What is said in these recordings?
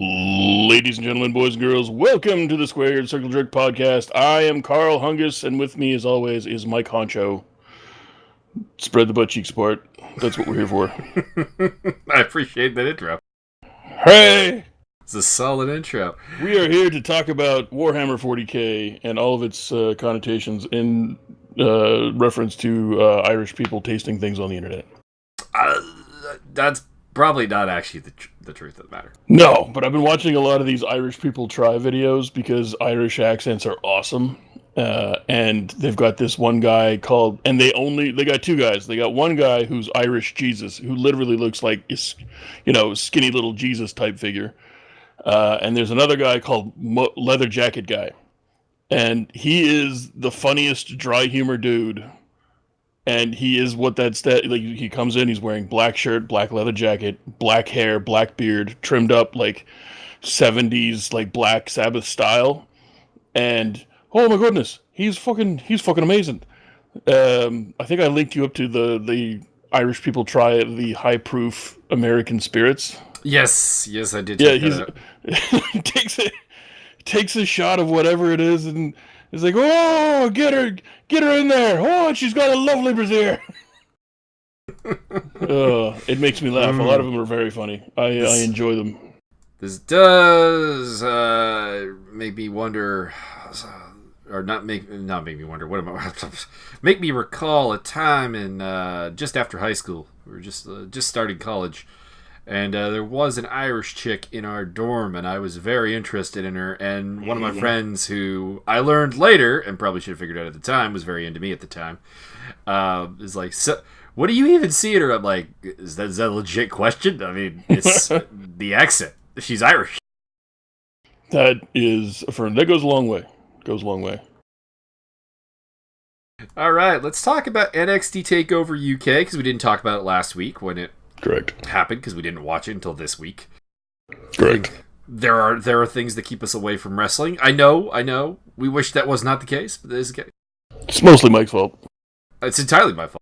Ladies and gentlemen, boys and girls, welcome to the Squared Circle Jerk podcast. I am Carl Hungus, and with me, as always, is Mike Honcho. Spread the butt cheeks apart. That's what we're here for. I appreciate that intro. Hey! It's a solid intro. We are here to talk about Warhammer 40k and all of its connotations in reference to Irish people tasting things on the internet. That's probably not actually the truth of the matter. No, but I've been watching a lot of these Irish people try videos because Irish accents are awesome. And they've got this one guy called, and they got two guys. They got one guy who's Irish Jesus, who literally looks like, skinny little Jesus type figure. And there's another guy called Leather Jacket Guy. And he is the funniest dry humor dude. And he is what that's that. Like, he comes in, he's wearing black shirt, black leather jacket, black hair, black beard, trimmed up like 70s like Black Sabbath style. And oh my goodness, he's fucking amazing. I think I linked you up to the Irish people try the high proof American spirits. Yes, I did. Yeah, he takes a shot of whatever it is, and he's like, "Oh, get her in there! Oh, she's got a lovely brassiere." It makes me laugh. A lot of them are very funny. I enjoy them. This does make me wonder, or not make me wonder. What am I? Make me recall a time in just after high school. We were just starting college. And there was an Irish chick in our dorm, and I was very interested in her. And one of my friends, who I learned later, and probably should have figured out at the time, was very into me at the time, is like, "So, what do you even see in her?" I'm like, is that a legit question? I mean, it's the accent. She's Irish. That goes a long way. Goes a long way. All right, let's talk about NXT Takeover UK, because we didn't talk about it last week when it happened, because we didn't watch it until this week. Correct. There are things that keep us away from wrestling. I know. We wish that was not the case, but it is the case. It's mostly Mike's fault. It's entirely my fault.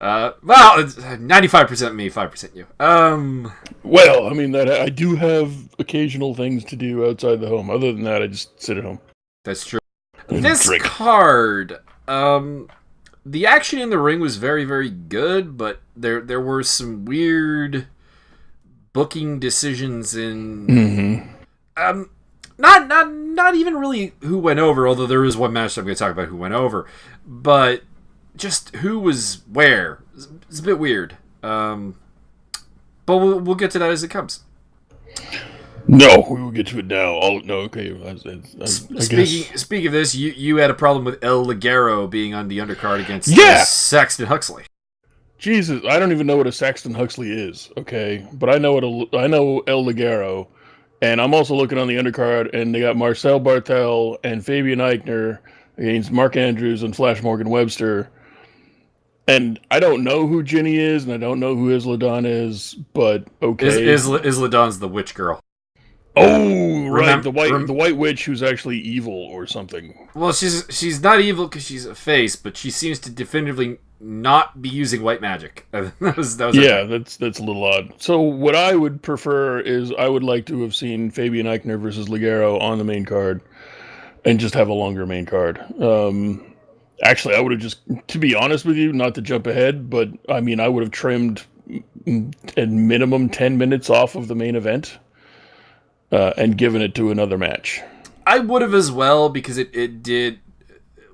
Well, it's 95% me, 5% you. Well, I mean, that I do have occasional things to do outside the home. Other than that, I just sit at home. That's true. This card, the action in the ring was very, very good, but there were some weird booking decisions in not even really who went over, although there is one match I'm going to talk about who went over, but just who was where. It's a bit weird. But we'll get to that as it comes. No, we will get to it now. Okay. Speaking of this, you had a problem with El Ligero being on the undercard against Saxton Huxley. Jesus, I don't even know what a Saxton Huxley is. Okay, but I know El Ligero, and I'm also looking on the undercard, and they got Marcel Bartel and Fabian Eichner against Mark Andrews and Flash Morgan Webster. And I don't know who Ginny is, and I don't know who Isla Dawn is, but okay. Isla Dawn's the witch girl. Oh, right, the white witch who's actually evil or something. Well, she's not evil because she's a face, but she seems to definitively not be using white magic. that was that's a little odd. So what I would prefer is I would like to have seen Fabian Eichner versus Ligero on the main card, and just have a longer main card. Actually, I would have just, to be honest with you, not to jump ahead, but I mean, I would have trimmed at minimum 10 minutes off of the main event. And given it to another match. I would have as well, because it did,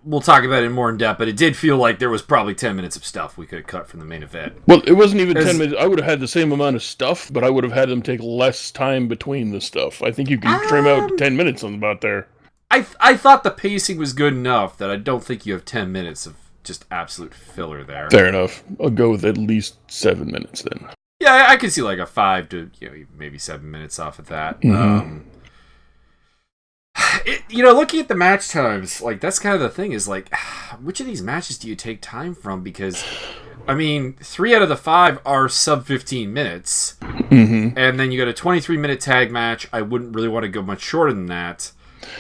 we'll talk about it more in depth, but it did feel like there was probably 10 minutes of stuff we could have cut from the main event. Well, it wasn't even 10 minutes. I would have had the same amount of stuff, but I would have had them take less time between the stuff. I think you can trim out 10 minutes on about there. I thought the pacing was good enough that I don't think you have 10 minutes of just absolute filler there. Fair enough. I'll go with at least 7 minutes then. Yeah, I could see like a 5 to maybe 7 minutes off of that. Mm-hmm. Looking at the match times, like that's kind of the thing is like, which of these matches do you take time from? Because, I mean, 3 out of the 5 are sub 15 minutes, and then you got a 23-minute tag match. I wouldn't really want to go much shorter than that.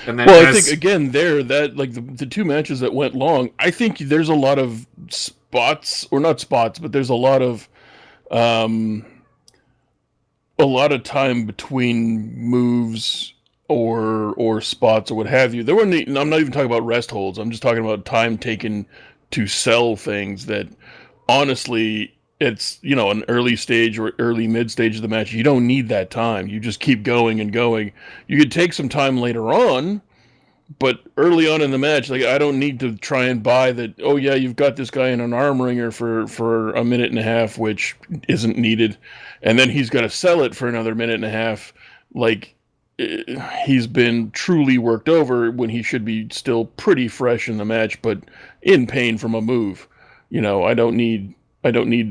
And then I think again the 2 matches that went long, I think there's a lot of spots, or not spots, but there's a lot of a lot of time between moves or spots or what have you. I'm not even talking about rest holds. I'm just talking about time taken to sell things that honestly it's, an early stage or early mid stage of the match. You don't need that time. You just keep going and going. You could take some time later on, but early on in the match, like, I don't need to try and buy that. Oh yeah, you've got this guy in an arm wringer for a minute and a half, which isn't needed, and then he's got to sell it for another minute and a half. Like, he's been truly worked over when he should be still pretty fresh in the match, but in pain from a move. I don't need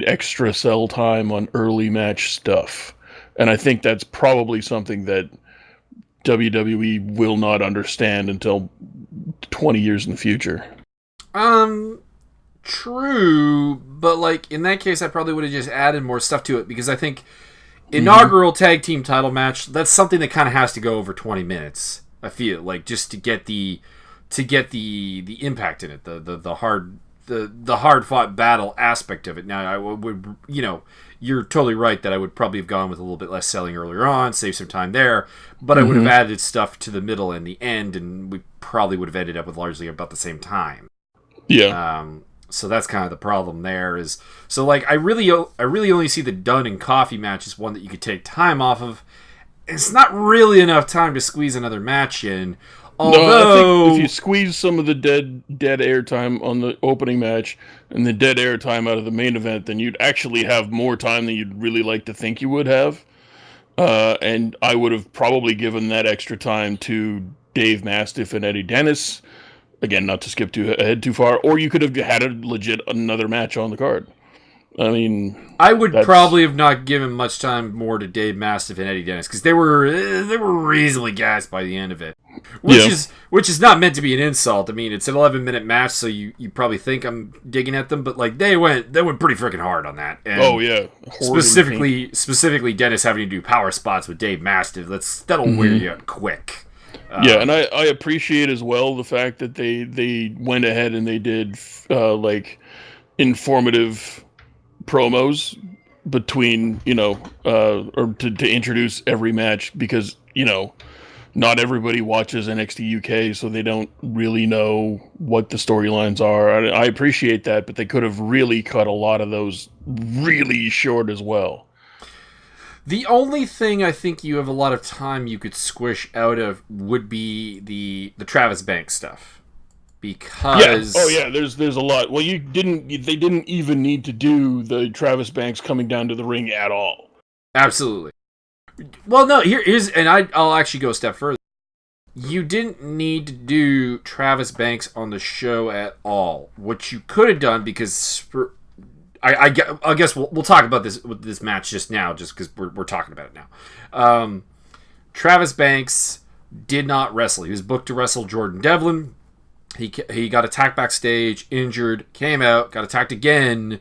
extra sell time on early match stuff, and I think that's probably something that WWE will not understand until 20 years in the future. True, but like in that case, I probably would have just added more stuff to it because I think inaugural tag team title match, that's something that kind of has to go over 20 minutes. I feel like just to get the impact in it, the hard fought battle aspect of it. Now I would you're totally right that I would probably have gone with a little bit less selling earlier on, save some time there, but I would have added stuff to the middle and the end, and we probably would have ended up with largely about the same time. Yeah. So that's kind of the problem there. I really only see the Dunn and Coffee match as one that you could take time off of. It's not really enough time to squeeze another match in. Although, no, I think if you squeeze some of the dead air time on the opening match and the dead air time out of the main event, then you'd actually have more time than you'd really like to think you would have. And I would have probably given that extra time to Dave Mastiff and Eddie Dennis. Again, not to skip ahead too far. Or you could have had a legit another match on the card. I mean, I would probably have not given much time more to Dave Mastiff and Eddie Dennis because they were reasonably gassed by the end of it, which is not meant to be an insult. I mean, it's an 11-minute match, so you probably think I'm digging at them, but like they went pretty freaking hard on that. And oh yeah, specifically Dennis having to do power spots with Dave Mastiff. That'll wear you out quick. Yeah, and I appreciate as well the fact that they went ahead and they did like informative promos between, or to introduce every match, because, not everybody watches NXT UK, so they don't really know what the storylines are. I appreciate that, but they could have really cut a lot of those really short as well. The only thing I think you have a lot of time you could squish out of would be the Travis Banks stuff. Because there's a lot. Well, they didn't even need to do the Travis Banks coming down to the ring at all. Absolutely. Well, no, here's and I'll actually go a step further. You didn't need to do Travis Banks on the show at all. What you could have done, because I guess we'll talk about this match just now, just because we're talking about it now. Travis Banks did not wrestle. He was booked to wrestle Jordan Devlin. He got attacked backstage, injured, came out, got attacked again,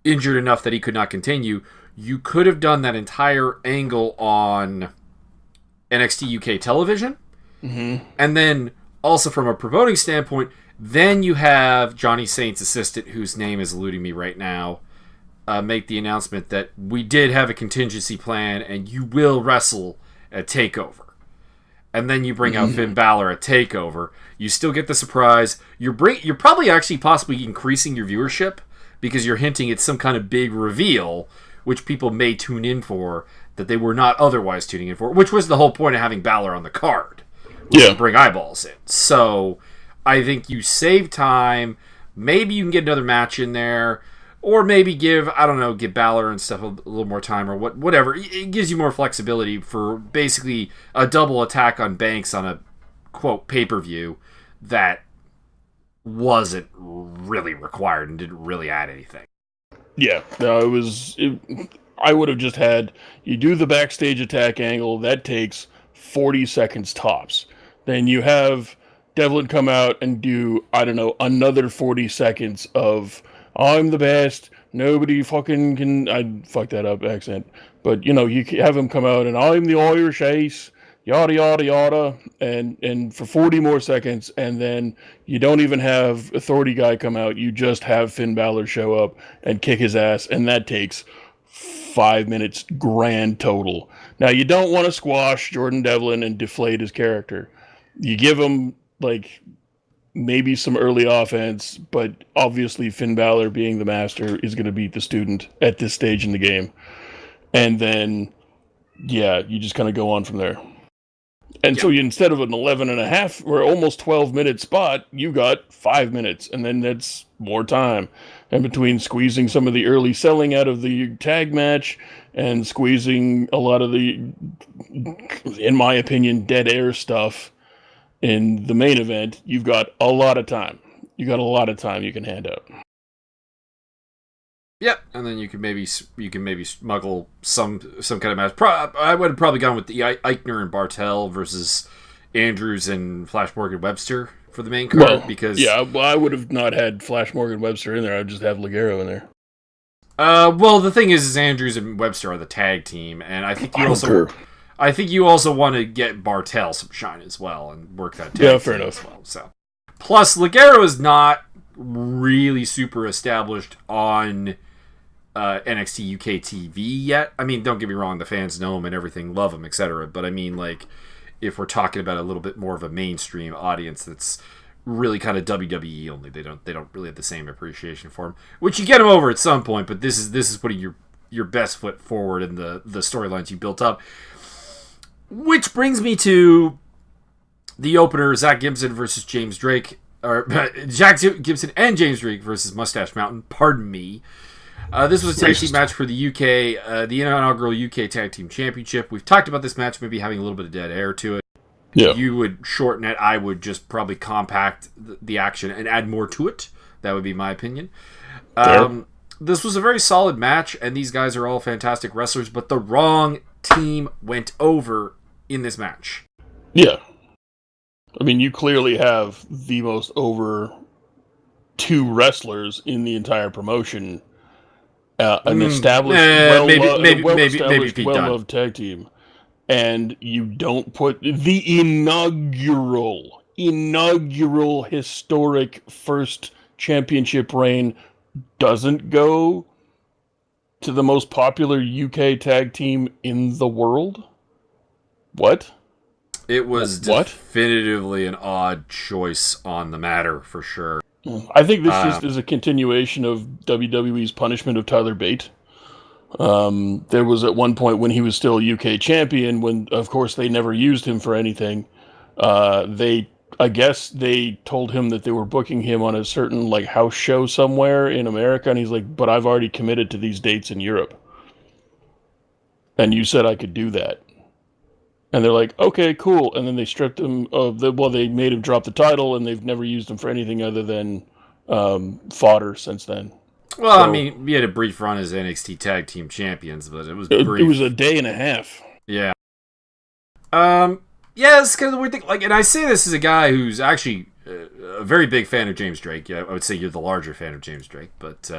injured enough that he could not continue. You could have done that entire angle on NXT UK television. Mm-hmm. And then also from a promoting standpoint, then you have Johnny Saint's assistant, whose name is eluding me right now, make the announcement that we did have a contingency plan and you will wrestle at Takeover. And then you bring out Finn Balor at Takeover. You still get the surprise. You're probably actually possibly increasing your viewership because you're hinting at some kind of big reveal, which people may tune in for that they were not otherwise tuning in for, which was the whole point of having Balor on the card. To bring eyeballs in. So I think you save time. Maybe you can get another match in there. Or maybe give Balor and stuff a little more time or whatever. It gives you more flexibility for basically a double attack on Banks on a, quote, pay-per-view that wasn't really required and didn't really add anything. Yeah, no, I would have just had, you do the backstage attack angle, that takes 40 seconds tops. Then you have Devlin come out and do, another 40 seconds of, I'm the best, nobody fucking can, I fucked that up accent, but you have him come out and I'm the Irish ace, yada yada yada, and for 40 more seconds, and then you don't even have Authority Guy come out, you just have Finn Balor show up and kick his ass, and that takes 5 minutes grand total. Now, you don't want to squash Jordan Devlin and deflate his character. You give him, like, maybe some early offense, but obviously Finn Balor, being the master, is going to beat the student at this stage in the game. And then, yeah, you just kind of go on from there. And so instead of an 11 and a half or almost 12-minute spot, you got 5 minutes, and then that's more time. And between squeezing some of the early selling out of the tag match and squeezing a lot of the, in my opinion, dead air stuff in the main event, you've got a lot of time. You got a lot of time you can hand out. Yep, and then you can maybe smuggle some kind of match. I would have probably gone with the Eichner and Bartel versus Andrews and Flash Morgan Webster for the main card, because I would have not had Flash Morgan Webster in there. I'd just have Ligero in there. Well, the thing is Andrews and Webster are the tag team, and I think you also want to get Bartel some shine as well and work that tag fair team enough. as well. So, plus Ligero is not really super established on NXT UK TV yet. I mean, don't get me wrong, the fans know him and everything, love him, etc. But I mean, like, if we're talking about a little bit more of a mainstream audience that's really kind of WWE only, they don't really have the same appreciation for him. Which you get him over at some point, but this is putting your best foot forward in the storylines you built up. Which brings me to the opener: Zach Gibson versus James Drake, or Jack Gibson and James Drake versus Mustache Mountain. Pardon me. This was a tag team match for the UK, the inaugural UK Tag Team Championship. We've talked about this match maybe having a little bit of dead air to it. Yeah. You would shorten it. I would just probably compact the action and add more to it. That would be my opinion. This was a very solid match, and these guys are all fantastic wrestlers, but the wrong team went over in this match. Yeah. I mean, you clearly have the most over 2 wrestlers in the entire promotion. An established, well-loved tag team, and you don't put the inaugural historic first championship reign doesn't go to the most popular UK tag team in the world? What? It was definitively an odd choice on the matter, for sure. I think this just is a continuation of WWE's punishment of Tyler Bate. There was at one point when he was still UK champion, when, of course, they never used him for anything. I guess they told him that they were booking him on a certain, like, house show somewhere in America, and he's like, but I've already committed to these dates in Europe. And you said I could do that. And they're like, okay, cool. And then they stripped him of they made him drop the title, and they've never used him for anything other than fodder since then. Well, so, I mean, we had a brief run as NXT Tag Team Champions, but it was brief. It was a day and a half. Yeah. Yeah, it's kind of the weird thing. Like, and I say this as a guy who's actually a very big fan of James Drake. Yeah, I would say you're the larger fan of James Drake, but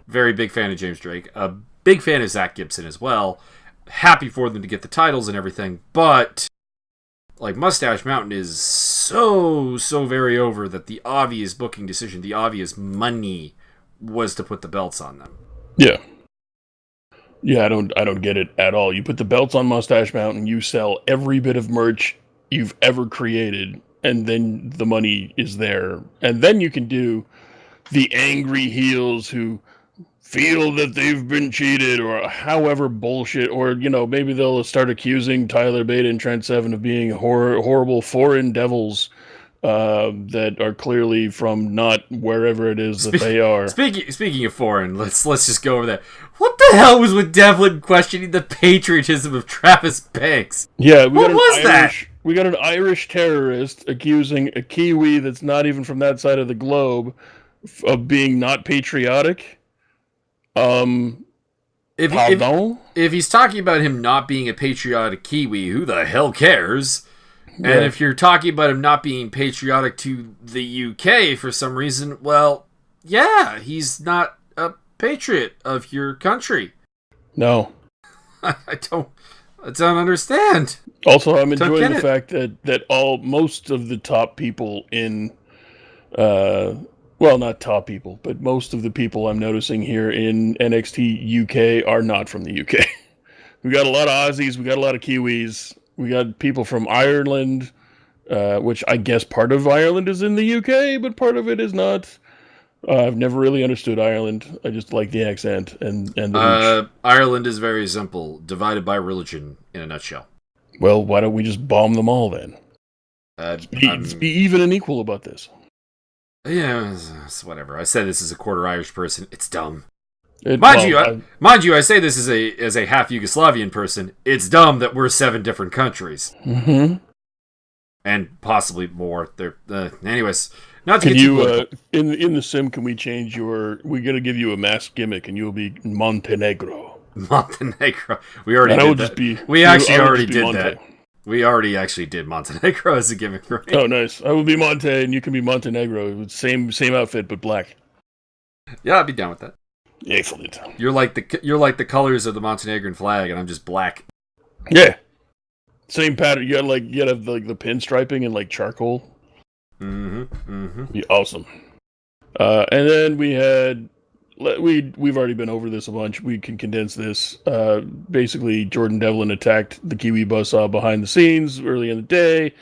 very big fan of James Drake. A big fan of Zach Gibson as well. Happy for them to get the titles and everything, but like Mustache Mountain is so very over that the obvious booking decision, the obvious money, was to put the belts on them. Yeah. I don't get it at all. You put the belts on Mustache Mountain, you sell every bit of merch you've ever created, and then the money is there. And then you can do the angry heels who feel that they've been cheated, or however bullshit, or, you know, maybe they'll start accusing Tyler Bate and Trent Seven of being horrible foreign devils that are clearly from not wherever it is that they are. Speaking of foreign, let's just go over that. What the hell was with Devlin questioning the patriotism of Travis Banks? Yeah, we got an Irish terrorist accusing a Kiwi that's not even from that side of the globe of being not patriotic. If he's talking about him not being a patriotic Kiwi, who the hell cares? Yeah. And if you're talking about him not being patriotic to the UK for some reason, well, yeah, he's not a patriot of your country. No. I don't understand. Also, I'm enjoying the fact that most of the top people in Well, not top people, but most of the people I'm noticing here in NXT UK are not from the UK. We got a lot of Aussies, we got a lot of Kiwis, we got people from Ireland, which I guess part of Ireland is in the UK, but part of it is not. I've never really understood Ireland. I just like the accent and the hooch. Ireland is very simple, divided by religion in a nutshell. Well, why don't we just bomb them all then? Uh, Let's be even and equal about this. yeah, it's whatever. I said this as a quarter Irish person. It's dumb. It, Mind well, you, I say this as a half Yugoslavian person. It's dumb that we're 7 different countries, and possibly more. Anyways, not to Can get too you political. in the sim? Can we change your? We got to give you a mask gimmick, and you'll be Montenegro. Montenegro. We already And I did will that. just be. We I actually will already just be did Monte. that. We already actually did Montenegro as a gimmick for me. Oh, nice. I will be Monte, and you can be Montenegro. Same outfit, but black. Yeah, I'd be down with that. Excellent. You're like the colors of the Montenegrin flag, and I'm just black. Yeah. Same pattern. You gotta have like the pinstriping and like charcoal. Be awesome. And then we had we've already been over this a bunch. We can condense this. Basically, Jordan Devlin attacked the Kiwi buzzsaw behind the scenes early in the day.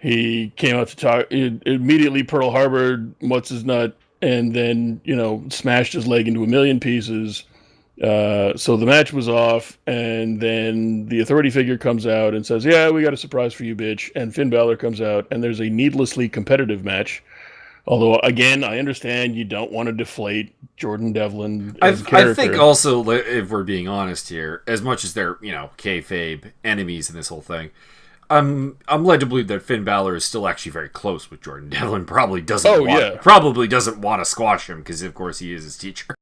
He came out to talk. Immediately Pearl Harbored what's his nut, and then smashed his leg into a million pieces. So the match was off, and then the authority figure comes out and says, "Yeah, we got a surprise for you, bitch." And Finn Balor comes out, and there's a needlessly competitive match. Although, again, I understand you don't want to deflate Jordan Devlin as a character. I think also, if we're being honest here, as much as they're kayfabe enemies in this whole thing, I'm led to believe that Finn Balor is still actually very close with Jordan Devlin. Probably doesn't want to squash him because of course he is his teacher.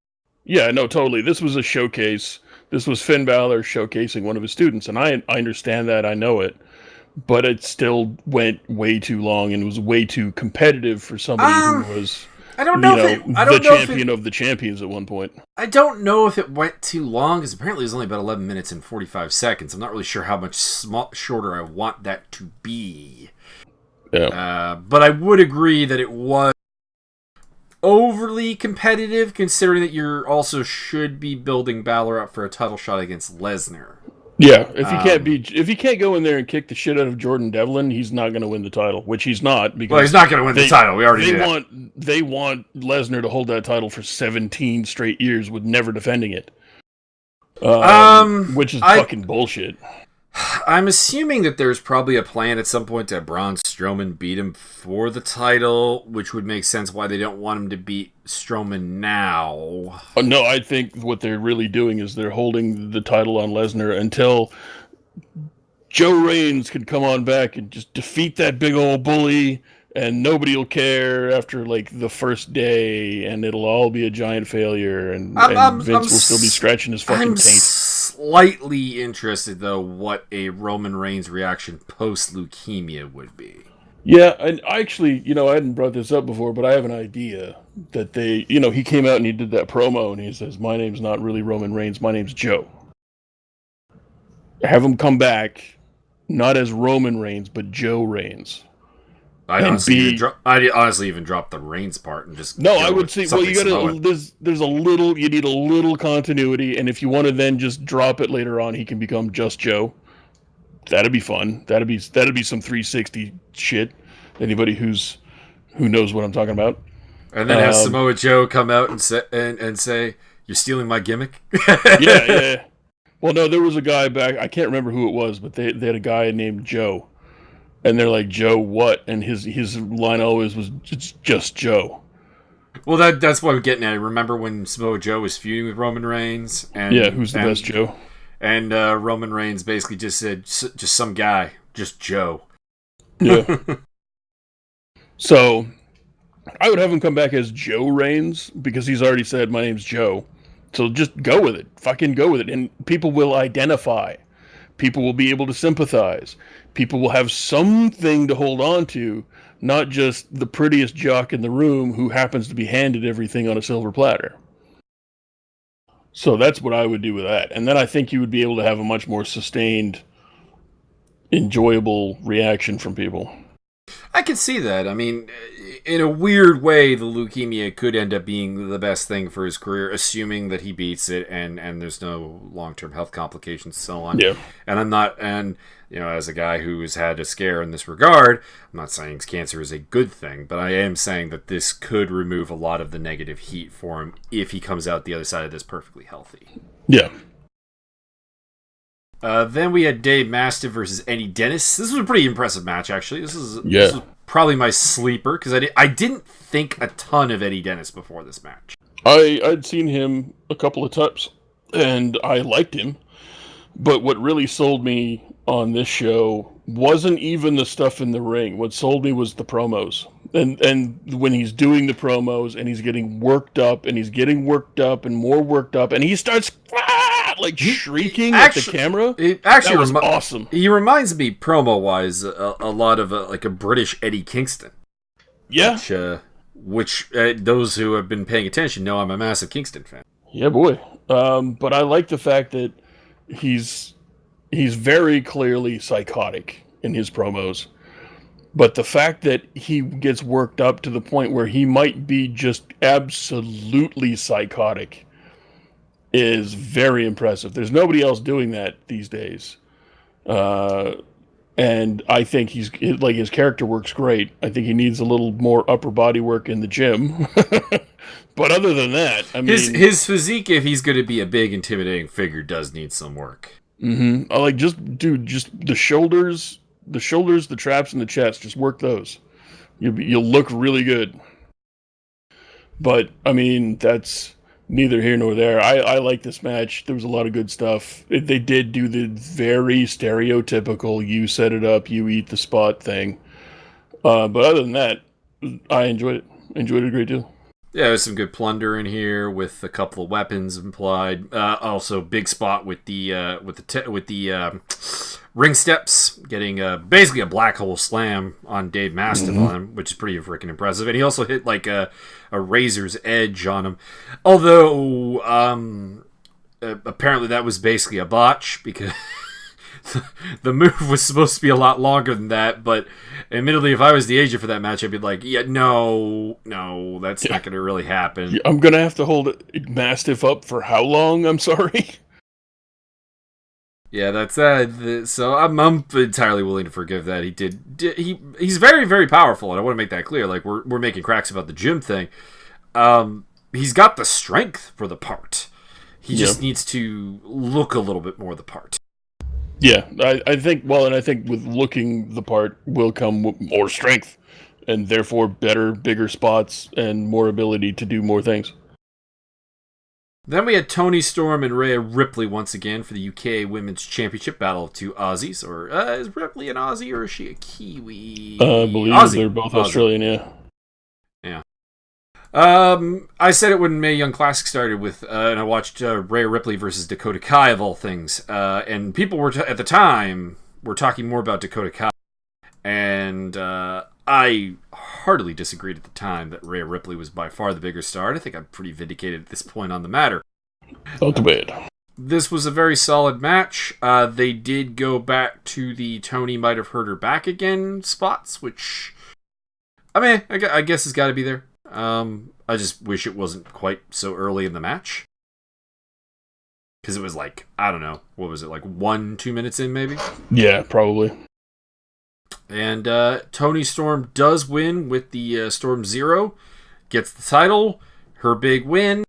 Yeah, no, totally. This was a showcase. This was Finn Balor showcasing one of his students, and I understand that. I know it. But it still went way too long and was way too competitive for somebody who was, I don't know the champion of the champions at one point. I don't know if it went too long, because apparently it was only about 11 minutes and 45 seconds. I'm not really sure how much shorter I want that to be. Yeah. But I would agree that it was overly competitive, considering that you also should be building Balor up for a title shot against Lesnar. Yeah, if he can't go in there and kick the shit out of Jordan Devlin, he's not going to win the title, which he's not because he's not going to win the title. We already knew they want Lesnar to hold that title for 17 straight years with never defending it. Which is fucking bullshit. I'm assuming that there's probably a plan at some point to have Braun Strowman beat him for the title, which would make sense why they don't want him to beat Strowman now. No, I think what they're really doing is they're holding the title on Lesnar until Joe Reigns can come on back and just defeat that big old bully, and nobody will care after like the first day, and it'll all be a giant failure, and Vince will still be scratching his fucking taint. Slightly interested though what a Roman Reigns reaction post leukemia would be. Yeah, and actually, I hadn't brought this up before, but I have an idea that he came out and he did that promo and he says, "My name's not really Roman Reigns, my name's Joe." Have him come back, not as Roman Reigns, but Joe Reigns. I'd honestly even drop the Reigns part and just I would say. Well, you gotta. There's a little. You need a little continuity, and if you want to then just drop it later on, he can become just Joe. That'd be fun. That'd be some 360 shit. Anybody who knows what I'm talking about. And then have Samoa Joe come out and say, "You're stealing my gimmick." Yeah. Well, no, there was a guy back. I can't remember who it was, but they had a guy named Joe. And they're like, "Joe, what?" And his line always was, "It's just Joe." Well, that's what I'm getting at. Remember when Samoa Joe was feuding with Roman Reigns? Who's the best Joe? And Roman Reigns basically just said, "Just some guy, just Joe." Yeah. So, I would have him come back as Joe Reigns because he's already said, "My name's Joe." So just go with it. Fucking go with it. And people will identify. People will be able to sympathize. People will have something to hold on to, not just the prettiest jock in the room who happens to be handed everything on a silver platter. So that's what I would do with that. And then I think you would be able to have a much more sustained, enjoyable reaction from people. I can see that. I mean, in a weird way, the leukemia could end up being the best thing for his career, assuming that he beats it and there's no long-term health complications and so on. Yeah. And I'm not, and you know, as a guy who has had a scare in this regard, I'm not saying cancer is a good thing, but I am saying that this could remove a lot of the negative heat for him if he comes out the other side of this perfectly healthy. Yeah. Then we had Dave Mastiff versus Eddie Dennis. This was a pretty impressive match, actually. This was probably my sleeper, because I didn't think a ton of Eddie Dennis before this match. I'd seen him a couple of times, and I liked him. But what really sold me on this show wasn't even the stuff in the ring. What sold me was the promos. And when he's doing the promos, and he's getting worked up, and he's getting worked up, and more worked up, and he starts like shrieking at the camera. That was awesome. He reminds me, promo-wise, a lot of like a British Eddie Kingston. Yeah. Which those who have been paying attention know I'm a massive Kingston fan. Yeah, boy. But I like the fact that he's very clearly psychotic in his promos. But the fact that he gets worked up to the point where he might be just absolutely psychotic is very impressive. There's nobody else doing that these days. And I think his character works great. I think he needs a little more upper body work in the gym. But other than that, I mean... His physique, if he's going to be a big, intimidating figure, does need some work. Mm-hmm. I like, just the shoulders, the traps, and the chest. Just work those. You'll look really good. But, I mean, that's neither here nor there. I like this match. There was a lot of good stuff. They did do the very stereotypical you set it up, you eat the spot thing. But other than that, I enjoyed it. Enjoyed it a great deal. Yeah, there's some good plunder in here with a couple of weapons implied. Also, big spot with the ring steps, getting basically a black hole slam on Dave Mastiff on him, which is pretty freaking impressive. And he also hit like a razor's edge on him. Although, apparently that was basically a botch, because the move was supposed to be a lot longer than that. But admittedly, if I was the agent for that match, I'd be like, yeah, no, that's not going to really happen. I'm going to have to hold Mastiff up for how long? I'm sorry. Yeah, that's so I'm entirely willing to forgive that. He's very, very powerful, and I want to make that clear. Like, we're making cracks about the gym thing. He's got the strength for the part. He just needs to look a little bit more the part. Yeah, I think with looking the part will come more strength, and therefore better, bigger spots, and more ability to do more things. Then we had Toni Storm and Rhea Ripley once again for the UK Women's Championship, battle of two Aussies. Or is Ripley an Aussie, or is she a Kiwi? I believe Aussie. They're both Aussie. Australian, yeah. I said it when Mae Young Classic started with, and I watched Rhea Ripley versus Dakota Kai of all things. And people were at the time were talking more about Dakota Kai, and I heartily disagreed at the time that Rhea Ripley was by far the bigger star. And I think I'm pretty vindicated at this point on the matter. Not too bad. This was a very solid match. They did go back to the Tony might have hurt her back again spots, which, I mean, I guess it's got to be there. I just wish it wasn't quite so early in the match. Because it was like, I don't know, what was it, like 1-2 minutes in maybe? Yeah, probably. And Toni Storm does win with the Storm Zero. Gets the title. Her big win.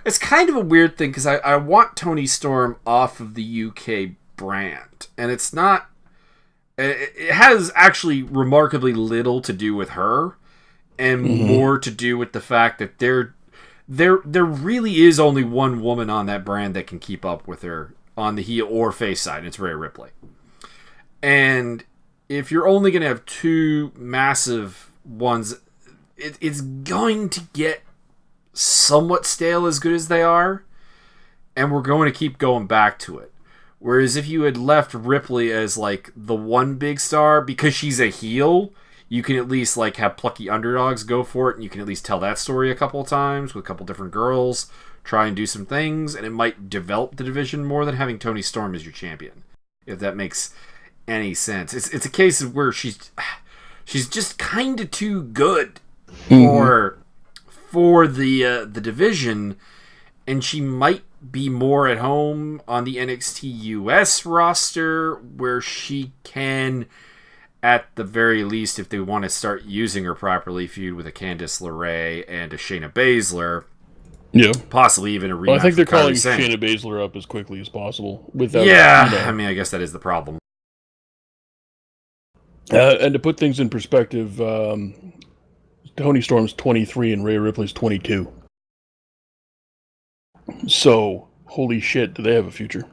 It's kind of a weird thing, because I want Toni Storm off of the UK brand. And it's not... It has actually remarkably little to do with her, and more to do with the fact that there really is only one woman on that brand that can keep up with her on the heel or face side, and it's Rhea Ripley. And if you're only going to have two massive ones, it's going to get somewhat stale as good as they are, and we're going to keep going back to it. Whereas if you had left Ripley as like the one big star, because she's a heel, you can at least like have plucky underdogs go for it, and you can at least tell that story a couple of times with a couple different girls, try and do some things, and it might develop the division more than having Toni Storm as your champion. If that makes any sense. It's a case of where she's just kind of too good for the division, and she might be more at home on the NXT US roster, where she can, at the very least, if they want to start using her properly, feud with a Candice LeRae and a Shayna Baszler. Yeah. Possibly even a rematch. Well, I think they're with Kairi calling Sane. Shayna Baszler up as quickly as possible. Without, Yeah, I mean, I guess that is the problem. And to put things in perspective, Toni Storm's 23 and Rhea Ripley's 22. So, holy shit, do they have a future?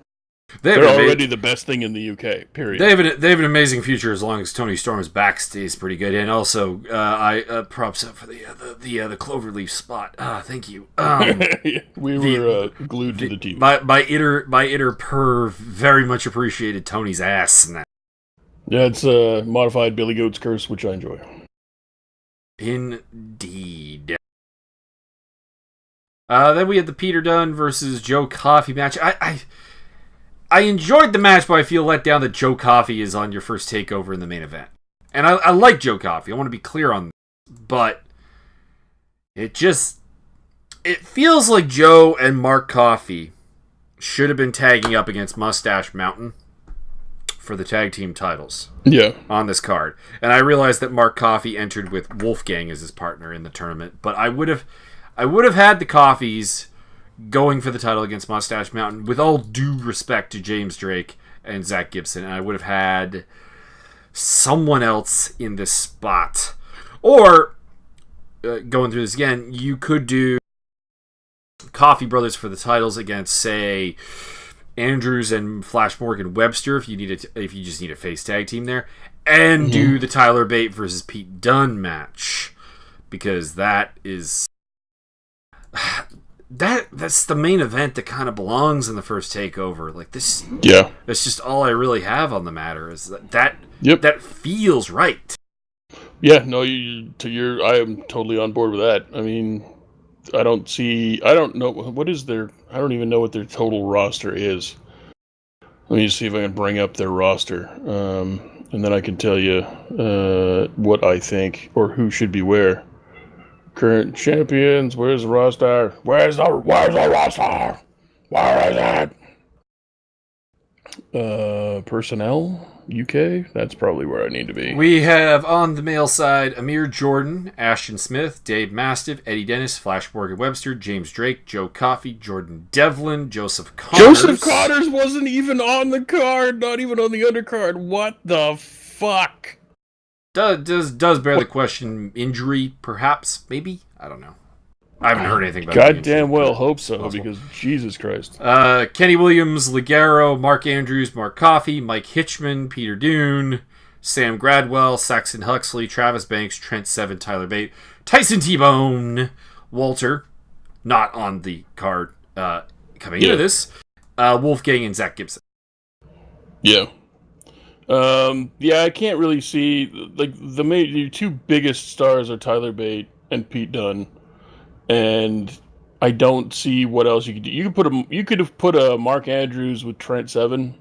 They're already the best thing in the UK, period. They have an amazing future as long as Toni Storm's back stays pretty good. And also, I props up for the Cloverleaf spot. Thank you. We were glued to the TV. My inner perv very much appreciated Tony's ass in that. Yeah, it's a modified Billy Goat's curse, which I enjoy. Indeed. Then we had the Peter Dunne versus Joe Coffey match. I enjoyed the match, but I feel let down that Joe Coffey is on your first takeover in the main event. And I like Joe Coffey. I want to be clear on this. But it feels like Joe and Mark Coffey should have been tagging up against Mustache Mountain for the tag team titles. Yeah. On this card. And I realized that Mark Coffey entered with Wolfgang as his partner in the tournament. But I would have had the Coffeys going for the title against Mustache Mountain, with all due respect to James Drake and Zach Gibson, and I would have had someone else in this spot. Or, going through this again, you could do Coffey Brothers for the titles against, say, Andrews and Flash Morgan Webster, if you just need a face tag team there, and do the Tyler Bate versus Pete Dunne match, because that is... That's the main event that kind of belongs in the first takeover. Like this, yeah. That's just all I really have on the matter. Is that feels right. Yeah, no, I am totally on board with that. I mean, I don't know what is their. I don't even know what their total roster is. Let me just see if I can bring up their roster, and then I can tell you what I think or who should be where. Current champions, where's the roster? Where's the roster? Where is it? Personnel, UK? That's probably where I need to be. We have on the male side Amir Jordan, Ashton Smith, Dave Mastiff, Eddie Dennis, Flash Morgan Webster, James Drake, Joe Coffey, Jordan Devlin, Joseph Connors. Joseph Connors wasn't even on the card, not even on the undercard. What the fuck? Does bear the question, injury, perhaps, maybe? I don't know. I haven't heard anything about it. Goddamn well hope so, because Jesus Christ. Kenny Williams, Ligero, Mark Andrews, Mark Coffey, Mike Hitchman, Peter Dune, Sam Gradwell, Saxon Huxley, Travis Banks, Trent Seven, Tyler Bate, Tyson T-Bone, Walter, not on the card coming into this, Wolfgang, and Zach Gibson. Yeah. I can't really see, like, your two biggest stars are Tyler Bate and Pete Dunne, and I don't see what else you could do. You could have put a Mark Andrews with Trent Seven.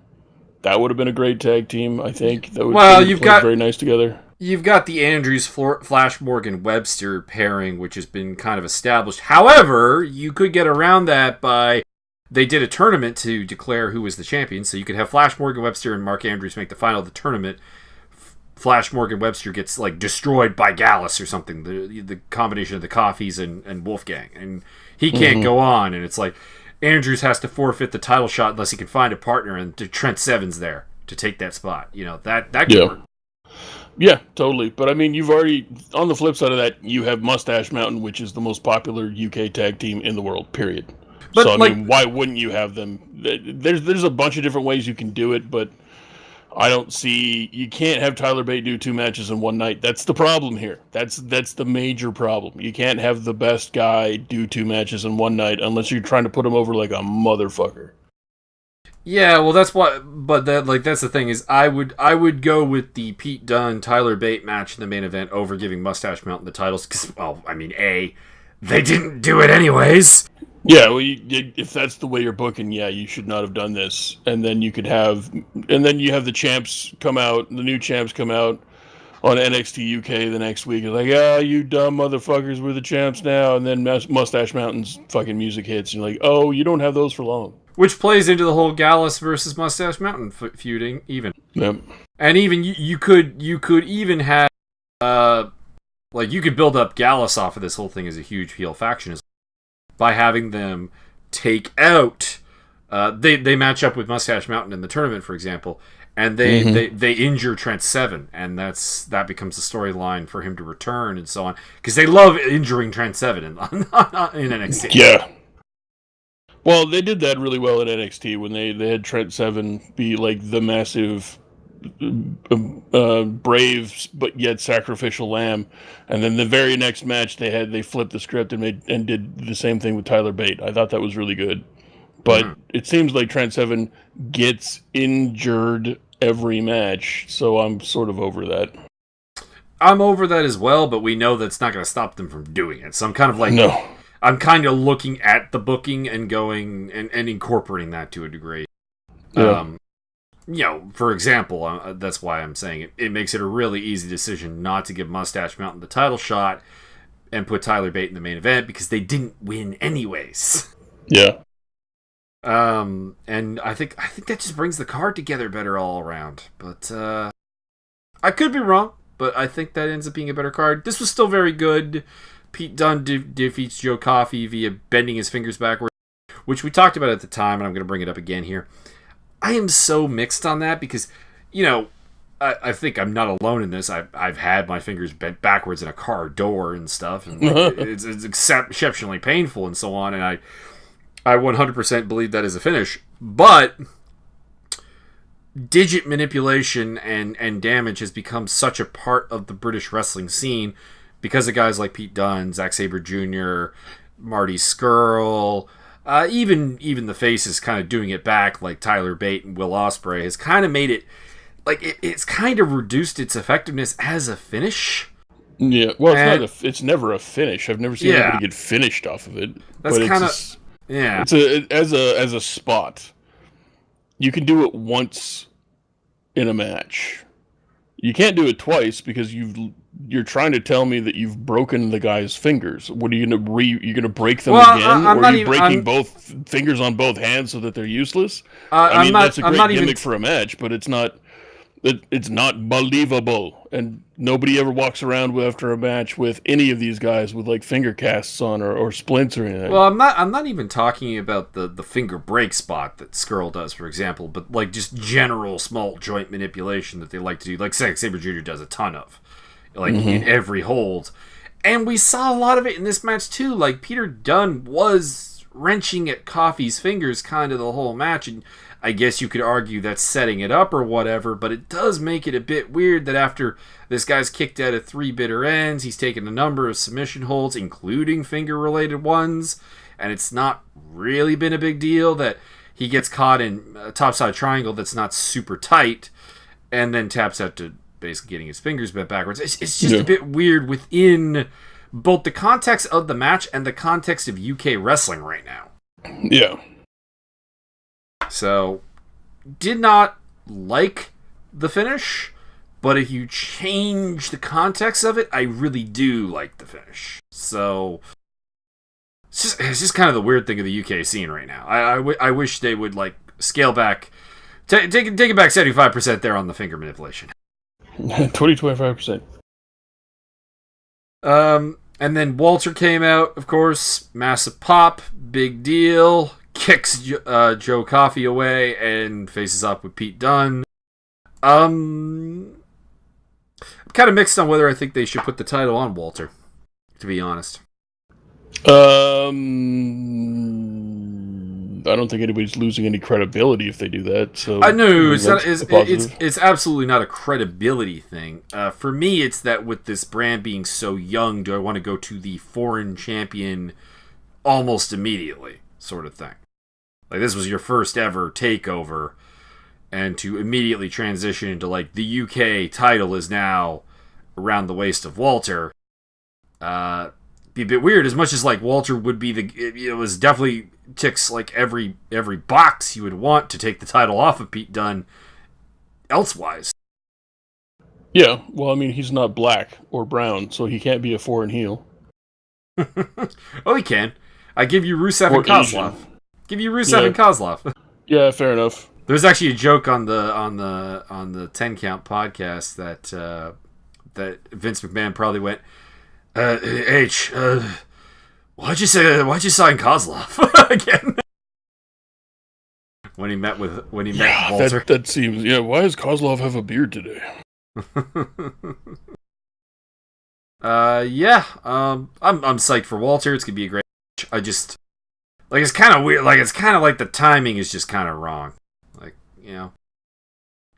That would have been a great tag team, I think. That would have played very nice together. You've got the Andrews Flash Morgan Webster pairing, which has been kind of established. However, you could get around that by... They did a tournament to declare who was the champion, so you could have Flash Morgan Webster and Mark Andrews make the final of the tournament. Flash Morgan Webster gets destroyed by Gallus or something, the combination of the Coffeys and Wolfgang, and he can't go on, and it's like Andrews has to forfeit the title shot unless he can find a partner, and Trent Seven's there to take that spot. That could work. Yeah, totally. But I mean, you've already, on the flip side of that, you have Mustache Mountain, which is the most popular UK tag team in the world, period. But, so, I mean, why wouldn't you have them? There's a bunch of different ways you can do it, but I don't see... You can't have Tyler Bate do two matches in one night. That's the problem here. That's the major problem. You can't have the best guy do two matches in one night unless you're trying to put him over like a motherfucker. Yeah, well, that's what... But that's the thing, is I would go with the Pete Dunne, Tyler Bate match in the main event over giving Mustache Mountain the titles, because, well, I mean, they didn't do it anyways. Yeah, well, if that's the way you're booking, yeah, you should not have done this. And then you have the champs come out, the new champs come out on NXT UK the next week. It's like, you dumb motherfuckers, we're the champs now. And then Mustache Mountain's fucking music hits, and you're like, oh, you don't have those for long. Which plays into the whole Gallus versus Mustache Mountain feuding, even. Yep. And even you could even have, you could build up Gallus off of this whole thing as a huge heel faction by having them take out. They match up with Mustache Mountain in the tournament, for example, and they injure Trent Seven, and that becomes the storyline for him to return and so on, because they love injuring Trent Seven in NXT. Yeah. Well, they did that really well at NXT when they had Trent Seven be like the massive, brave but yet sacrificial lamb, and then the very next match they flipped the script and did the same thing with Tyler Bate. I thought that was really good, but it seems like Trent Seven gets injured every match, so I'm sort of over that. I'm over that as well, but we know that's not going to stop them from doing it. So I'm kind of like, no. I'm kind of looking at the booking and going and incorporating that to a degree. Yeah. For example, that's why I'm saying it makes it a really easy decision not to give Mustache Mountain the title shot and put Tyler Bate in the main event, because they didn't win anyways. Yeah. And I think that just brings the card together better all around. But I could be wrong, but I think that ends up being a better card. This was still very good. Pete Dunne defeats Joe Coffey via bending his fingers backwards, which we talked about at the time, and I'm going to bring it up again here. I am so mixed on that because, I think I'm not alone in this. I've had my fingers bent backwards in a car door and stuff, and it's exceptionally painful and so on, and I 100% believe that is a finish. But digit manipulation and damage has become such a part of the British wrestling scene because of guys like Pete Dunne, Zack Sabre Jr., Marty Scurll, even the faces kind of doing it back, like Tyler Bate and Will Ospreay, has kind of made it like it's kind of reduced its effectiveness as a finish. Yeah, well, it's never a finish. I've never seen anybody get finished off of it. That's kind of It's as a spot. You can do it once in a match. You can't do it twice because you're trying to tell me that you've broken the guy's fingers. What are you gonna break them again? Or are you breaking both fingers on both hands so that they're useless? That's a great gimmick for a match, but it's not believable. And nobody ever walks around after a match with any of these guys with like finger casts on or splints or anything. Well, I'm not even talking about the finger break spot that Scurll does, for example, but like just general small joint manipulation that they like to do, like Zack Sabre Jr. does a ton of, like in every hold. And we saw a lot of it in this match too. Like Peter Dunne was wrenching at Coffey's fingers kind of the whole match, and I guess you could argue that's setting it up or whatever, but it does make it a bit weird that after this guy's kicked out of 3 bitter ends, he's taken a number of submission holds, including finger-related ones, and it's not really been a big deal that he gets caught in a topside triangle that's not super tight, and then taps out to basically getting his fingers bent backwards. It's just a bit weird within both the context of the match and the context of UK wrestling right now. Yeah. So, did not like the finish, but if you change the context of it, I really do like the finish. So, it's just kind of the weird thing of the UK scene right now. I wish they would like scale back, take it back 75% there on the finger manipulation. 25%. And then Walter came out, of course, massive pop, big deal. Kicks Joe Coffey away and faces up with Pete Dunne. I'm kind of mixed on whether I think they should put the title on Walter, to be honest. I don't think anybody's losing any credibility if they do that. So I know it's absolutely not a credibility thing. For me, it's that with this brand being so young, do I want to go to the foreign champion almost immediately, sort of thing. Like, this was your first ever takeover, and to immediately transition into, like, the UK title is now around the waist of Walter, be a bit weird. As much as like Walter would be it was definitely ticks like every box you would want to take the title off of Pete Dunne. Elsewise, Yeah, well, I mean, he's not black or brown, so he can't be a foreign heel. oh, he can. I give you Rusev Or and Kozlov. Asian. Give you Rusev and Kozlov. Yeah, fair enough. There's actually a joke on the 10 Count podcast that Vince McMahon probably went, why'd you sign Kozlov again? when he met Walter. That seems, why does Kozlov have a beard today? I'm psyched for Walter. It's gonna be a great match. I just it's kind of weird. It's kind of like the timing is just kind of wrong.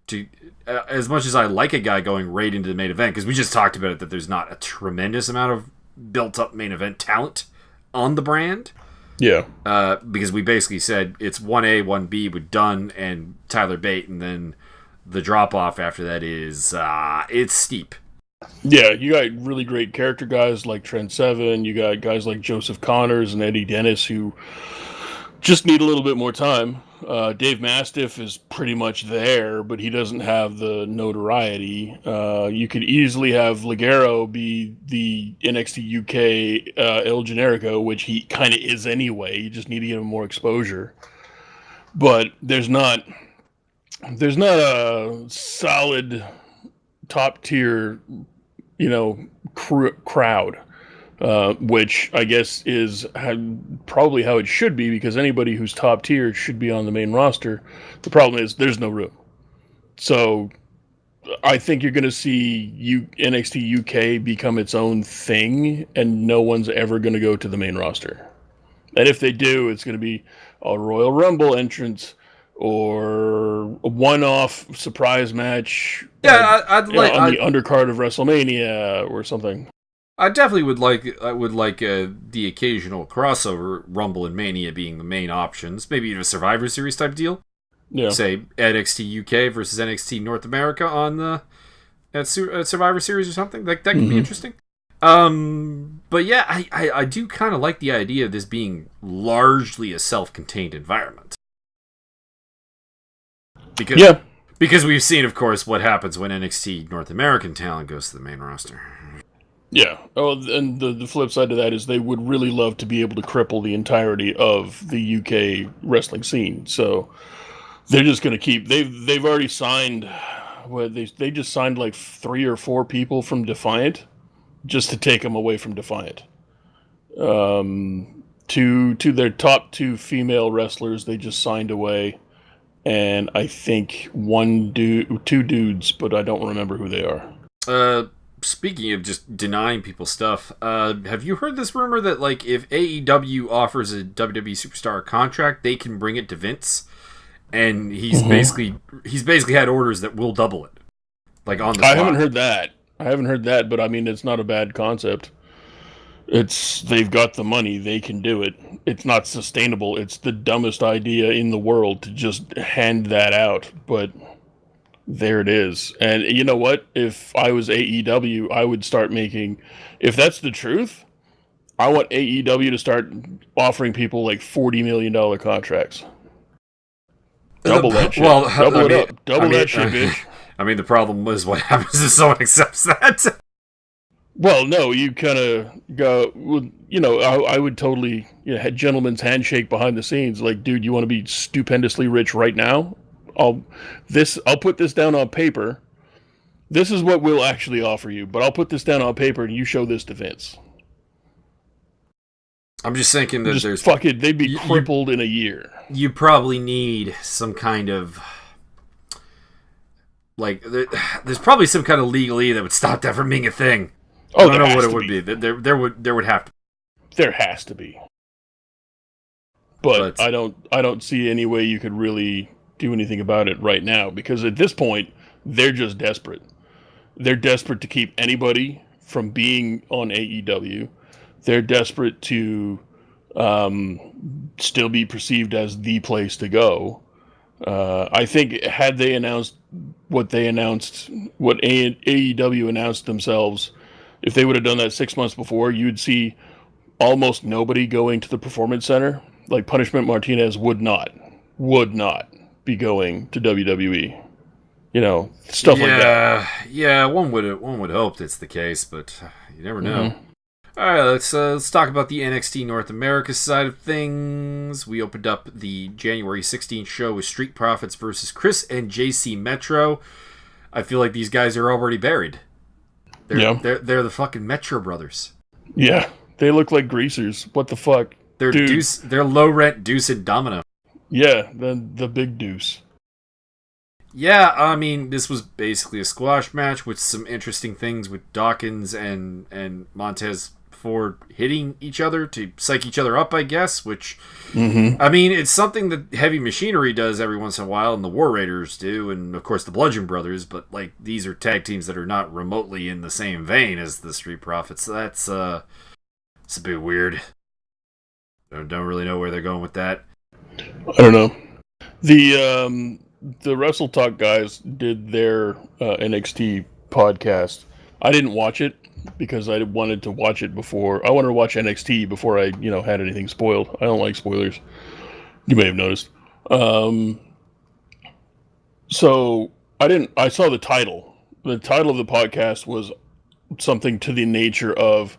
To as much as I like a guy going right into the main event, because we just talked about it, that there's not a tremendous amount of built-up main event talent on the brand. Yeah. Because we basically said it's 1A, 1B with Dunn and Tyler Bate, and then the drop-off after that is it's steep. Yeah, you got really great character guys like Trent Seven. You got guys like Joseph Connors and Eddie Dennis who just need a little bit more time. Dave Mastiff is pretty much there, but he doesn't have the notoriety. You could easily have Ligero be the NXT UK El Generico, which he kind of is anyway. You just need to give him more exposure. But there's not a solid top tier, crowd. Which I guess is probably how it should be, because anybody who's top tier should be on the main roster. The problem is there's no room. So I think you're going to see NXT UK become its own thing, and no one's ever going to go to the main roster. And if they do, it's going to be a Royal Rumble entrance or a one-off surprise match. Yeah, on the undercard of WrestleMania or something. I definitely would like the occasional crossover, Rumble and Mania being the main options. Maybe even a Survivor Series type deal. Yeah. Say NXT UK versus NXT North America on at Survivor Series or something. That could be interesting. But yeah, I do kind of like the idea of this being largely a self-contained environment. Because we've seen, of course, what happens when NXT North American talent goes to the main roster. Yeah. Oh, and the flip side to that is they would really love to be able to cripple the entirety of the UK wrestling scene. So they're just going to keep. They've already signed. Well, they just signed like 3 or 4 people from Defiant, just to take them away from Defiant. To their top 2 female wrestlers, they just signed away, and I think 2 dudes, but I don't remember who they are. Speaking of just denying people stuff, have you heard this rumor that if AEW offers a WWE superstar a contract, they can bring it to Vince, and he's basically had orders that will double it, on the spot? I haven't heard that, but I mean, it's not a bad concept. They've got the money, they can do it. It's not sustainable. It's the dumbest idea in the world to just hand that out, but there it is. And you know what? If I was AEW, I would start making... If that's the truth, I want AEW to start offering people $40 million contracts. Double that shit. Double it up. Double that shit, bitch. I mean, the problem is what happens if someone accepts that? Well, no, you kind of go... I would totally... gentleman's handshake behind the scenes. Dude, you want to be stupendously rich right now? I'll put this down on paper. This is what we'll actually offer you, but I'll put this down on paper and you show this to Vince. I'm just thinking that there's... Fuck it, they'd be crippled in a year. You probably need some kind of... there's probably some kind of legalese that would stop that from being a thing. Oh, I don't know what it would be. There would have to be. There has to be. But I don't see any way you could really do anything about it right now, because at this point they're just desperate. They're desperate to keep anybody from being on AEW. They're desperate to still be perceived as the place to go. I think had they announced what AEW announced themselves, if they would have done that 6 months before, you'd see almost nobody going to the Performance Center. Like Punishment Martinez would not be going to WWE. You know, stuff like that. Yeah, one would hope that's the case, but you never know. Mm-hmm. All right, let's talk about the NXT North America side of things. We opened up the January 16th show with Street Profits versus Chris and JC Metro. I feel like these guys are already buried. They're the fucking Metro brothers. Yeah, they look like greasers. What the fuck? They're low rent Deuce and Domino. Yeah, the big Deuce. Yeah, I mean, this was basically a squash match with some interesting things with Dawkins and Montez Ford hitting each other to psych each other up, I guess, which, I mean, it's something that Heavy Machinery does every once in a while, and the War Raiders do, and of course the Bludgeon Brothers, but like these are tag teams that are not remotely in the same vein as the Street Profits, so that's it's a bit weird. Don't really know where they're going with that. I don't know. The Wrestle Talk guys did their NXT podcast. I didn't watch it because I wanted to watch it before. I wanted to watch NXT before I, had anything spoiled. I don't like spoilers. You may have noticed. So I saw the title. The title of the podcast was something to the nature of,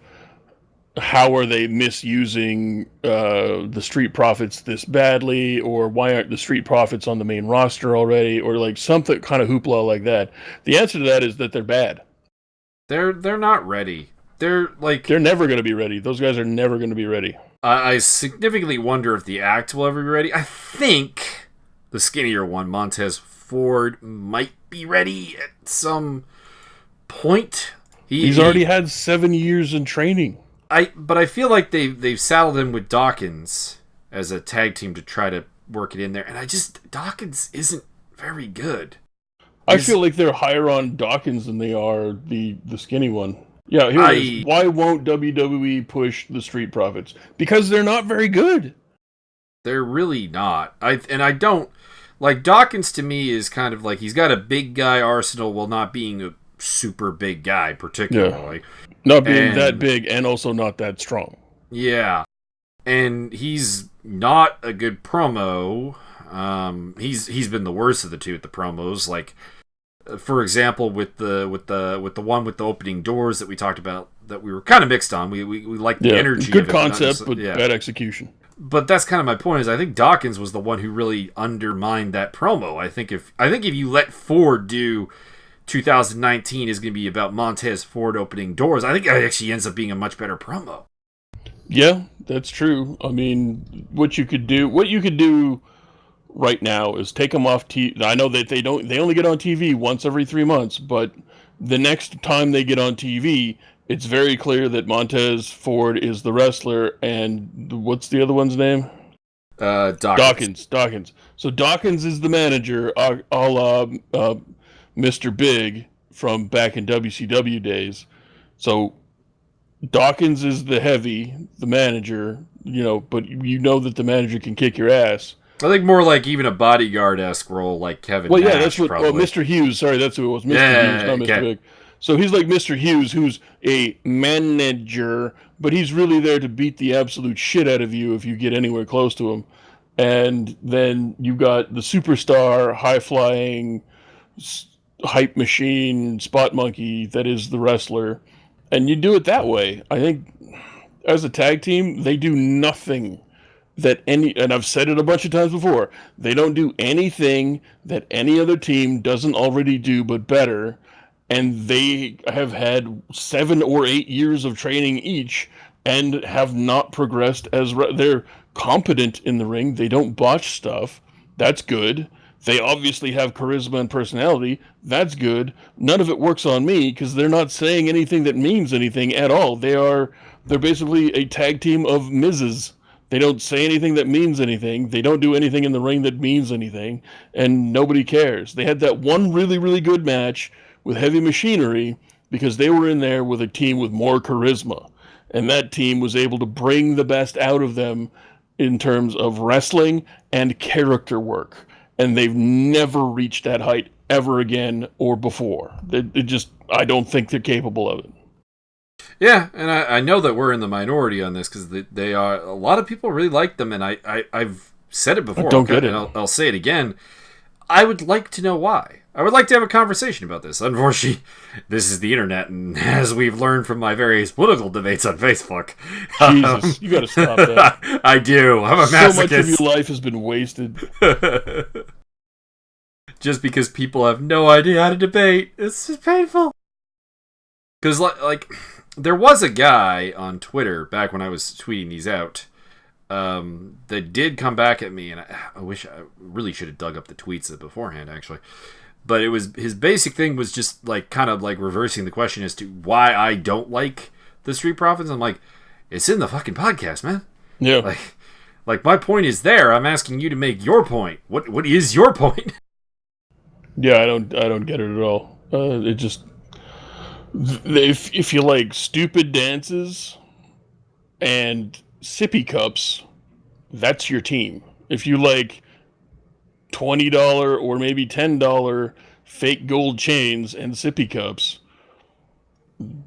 how are they misusing the Street Profits this badly, or why aren't the Street Profits on the main roster already, or like something kind of hoopla like that. The answer to that is that they're bad. They're not ready. They're never going to be ready. Those guys are never going to be ready. I significantly wonder if the act will ever be ready. I think the skinnier one, Montez Ford, might be ready at some point. He's already had 7 years in training. But I feel like they've saddled him with Dawkins as a tag team to try to work it in there, and Dawkins isn't very good. I feel like they're higher on Dawkins than they are the skinny one. Yeah, here it is. Why won't WWE push the Street Profits? Because they're not very good. They're really not. I don't like Dawkins. To me, is kind of like he's got a big guy arsenal while not being a super big guy, particularly. Yeah. Not being that big and also not that strong. Yeah. And he's not a good promo. He's been the worst of the two at the promos. Like, for example, with the one with the opening doors that we talked about, that we were kind of mixed on. We liked the energy. Good concept, but bad execution. But that's kind of my point. Is I think Dawkins was the one who really undermined that promo. I think if you let Ford do 2019 is going to be about Montez Ford opening doors, I think it actually ends up being a much better promo. Yeah, that's true. I mean, what you could do right now is take them off TV. I know that they only get on TV once every 3 months, but the next time they get on TV, it's very clear that Montez Ford is the wrestler, and what's the other one's name? Dawkins. So Dawkins is the manager, a la Mr. Big from back in WCW days. So Dawkins is the heavy, the manager, but that the manager can kick your ass. I think more like even a bodyguard-esque role like Kevin Nash. Well, yeah, that's what Mr. Hughes. Sorry, that's who it was. Mr. Hughes, not Mr. Big. So he's like Mr. Hughes, who's a manager, but he's really there to beat the absolute shit out of you if you get anywhere close to him. And then you got the superstar, high-flying, hype machine, spot monkey that is the wrestler, and you do it that way. I think as a tag team, they do nothing that and I've said it a bunch of times before, they don't do anything that any other team doesn't already do, but better. And they have had 7 or 8 years of training each and have not progressed they're competent in the ring. They don't botch stuff. That's good. They obviously have charisma and personality. That's good. None of it works on me because they're not saying anything that means anything at all. They're basically a tag team of Mrs. They don't say anything that means anything. They don't do anything in the ring that means anything, and nobody cares. They had that one really, really good match with Heavy Machinery because they were in there with a team with more charisma, and that team was able to bring the best out of them in terms of wrestling and character work. And they've never reached that height ever again or before. I don't think they're capable of it. Yeah, and I know that we're in the minority on this because they are, a lot of people really like them, and I've said it before. I don't get it. And I'll say it again. I would like to know why. I would like to have a conversation about this. Unfortunately, this is the internet, and as we've learned from my various political debates on Facebook, Jesus, you got to stop that. I do. I'm a masochist. So much of your life has been wasted. Just because people have no idea how to debate. It's just painful. Because, like, there was a guy on Twitter back when I was tweeting these out that did come back at me, and I wish I really should have dug up the tweets beforehand, actually. But it was, his basic thing was just like kind of like reversing the question as to why I don't like the Street Profits. I'm like, it's in the fucking podcast, man. Yeah. Like my point is there. I'm asking you to make your point. What is your point? Yeah, I don't get it at all. It just, if you like stupid dances and sippy cups, that's your team. If you like $20 or maybe $10 fake gold chains and sippy cups,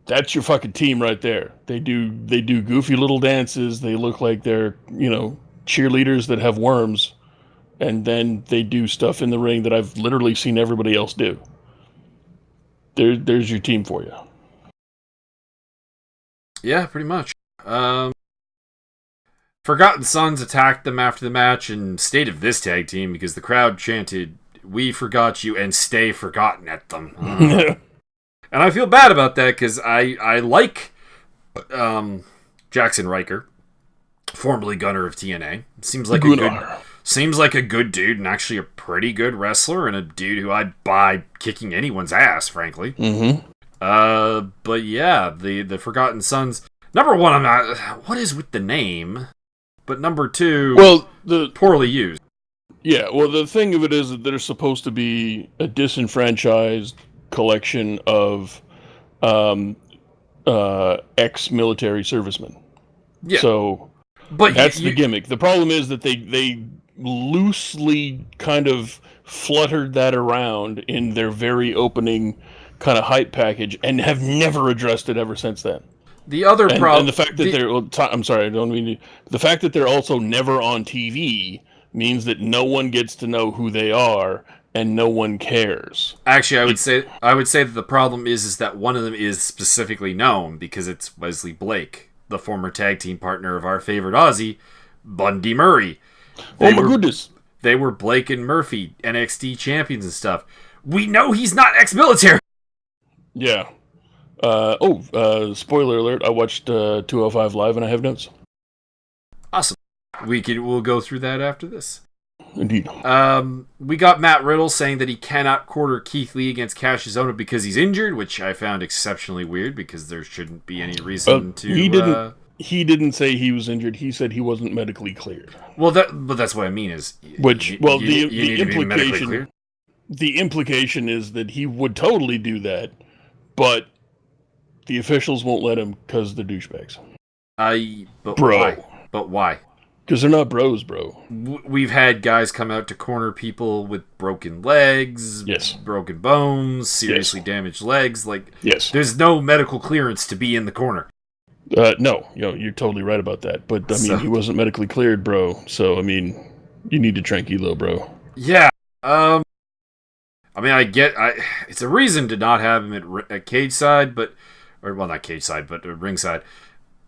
that's your fucking team right there. They do goofy little dances. They look like they're, cheerleaders that have worms, and then they do stuff in the ring that I've literally seen everybody else do. There's your team for you. Yeah, pretty much. Forgotten Sons attacked them after the match and stayed of this tag team because the crowd chanted, "We forgot you," and "Stay forgotten" at them. And I feel bad about that because I like Jackson Riker, formerly Gunner of TNA. Seems like a good dude and actually a pretty good wrestler and a dude who I'd buy kicking anyone's ass, frankly. Mm-hmm. But yeah, the Forgotten Sons. Number one, I'm not. What is with the name? But number two, poorly used. Yeah, well, the thing of it is that they're supposed to be a disenfranchised collection of ex-military servicemen. Yeah. So but that's the gimmick. The problem is that they loosely kind of fluttered that around in their very opening kind of hype package and have never addressed it ever since then. The other problem, and the fact that I'm sorry, I don't mean to, the fact that they're also never on TV means that no one gets to know who they are and no one cares. Actually, I would say that the problem is that one of them is specifically known because it's Wesley Blake, the former tag team partner of our favorite Aussie, Bundy Murray. Goodness. They were Blake and Murphy, NXT champions and stuff. We know he's not ex-military. Yeah. Spoiler alert, I watched 205 Live and I have notes. Awesome. We'll go through that after this. Indeed. We got Matt Riddle saying that he cannot quarter Keith Lee against Cassius Ohno because he's injured, which I found exceptionally weird because there shouldn't be any reason to... He didn't say he was injured. He said he wasn't medically cleared. Well, that's what I mean is... The implication is that he would totally do that, but the officials won't let him because they're douchebags. But why? Because they're not bros, bro. We've had guys come out to corner people with broken legs, yes, broken bones, seriously damaged legs. Yes, there's no medical clearance to be in the corner. No, you're totally right about that. But I mean, he wasn't medically cleared, bro. So I mean, you need to tranquilo, bro. Yeah. I mean, it's a reason to not have him at cage side, not cage side, but ringside.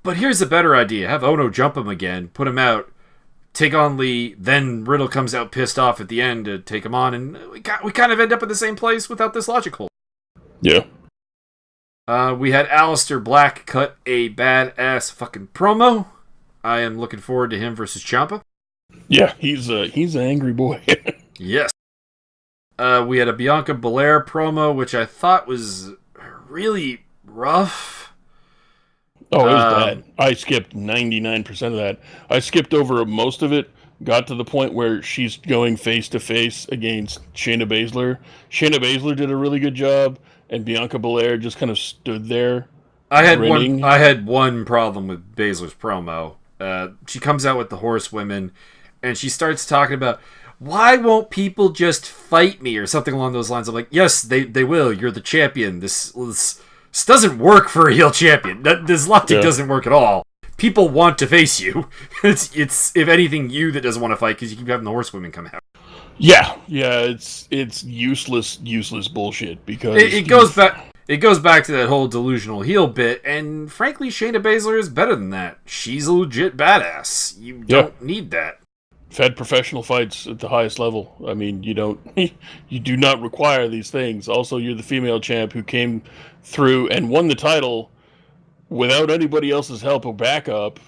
But here's a better idea. Have Ono jump him again, put him out, take on Lee, then Riddle comes out pissed off at the end to take him on, and we kind of end up in the same place without this logic hole. Yeah. We had Aleister Black cut a badass fucking promo. I am looking forward to him versus Ciampa. Yeah, he's an angry boy. Yes. We had a Bianca Belair promo, which I thought was really rough. Oh, it was bad. I skipped 99% of that. I skipped over most of it, got to the point where she's going face-to-face against Shayna Baszler. Shayna Baszler did a really good job, and Bianca Belair just kind of stood there. I had one problem with Baszler's promo. She comes out with the horsewomen, and she starts talking about, why won't people just fight me, or something along those lines. I'm like, yes, they will. You're the champion. This This doesn't work for a heel champion. This logic doesn't work at all. People want to face you. It's if anything, you that doesn't want to fight because you keep having the horsewomen come out. Yeah, it's useless bullshit because It goes back. It goes back to that whole delusional heel bit, and frankly, Shayna Baszler is better than that. She's a legit badass. You don't need that. Fed professional fights at the highest level. I mean, you do not require these things. Also, you're the female champ who came through and won the title without anybody else's help or backup,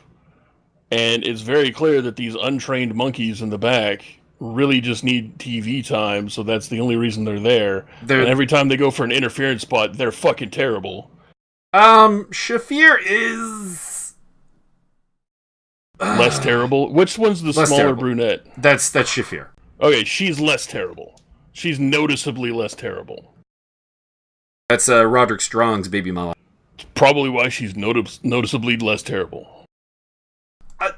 and it's very clear that these untrained monkeys in the back really just need TV time, so that's the only reason they're there. And every time they go for an interference spot, they're fucking terrible. Shafir is less terrible. Which one's the smaller brunette? That's Shafir. Okay, she's less terrible. She's noticeably less terrible. That's Roderick Strong's baby mama. Probably why she's noticeably less terrible.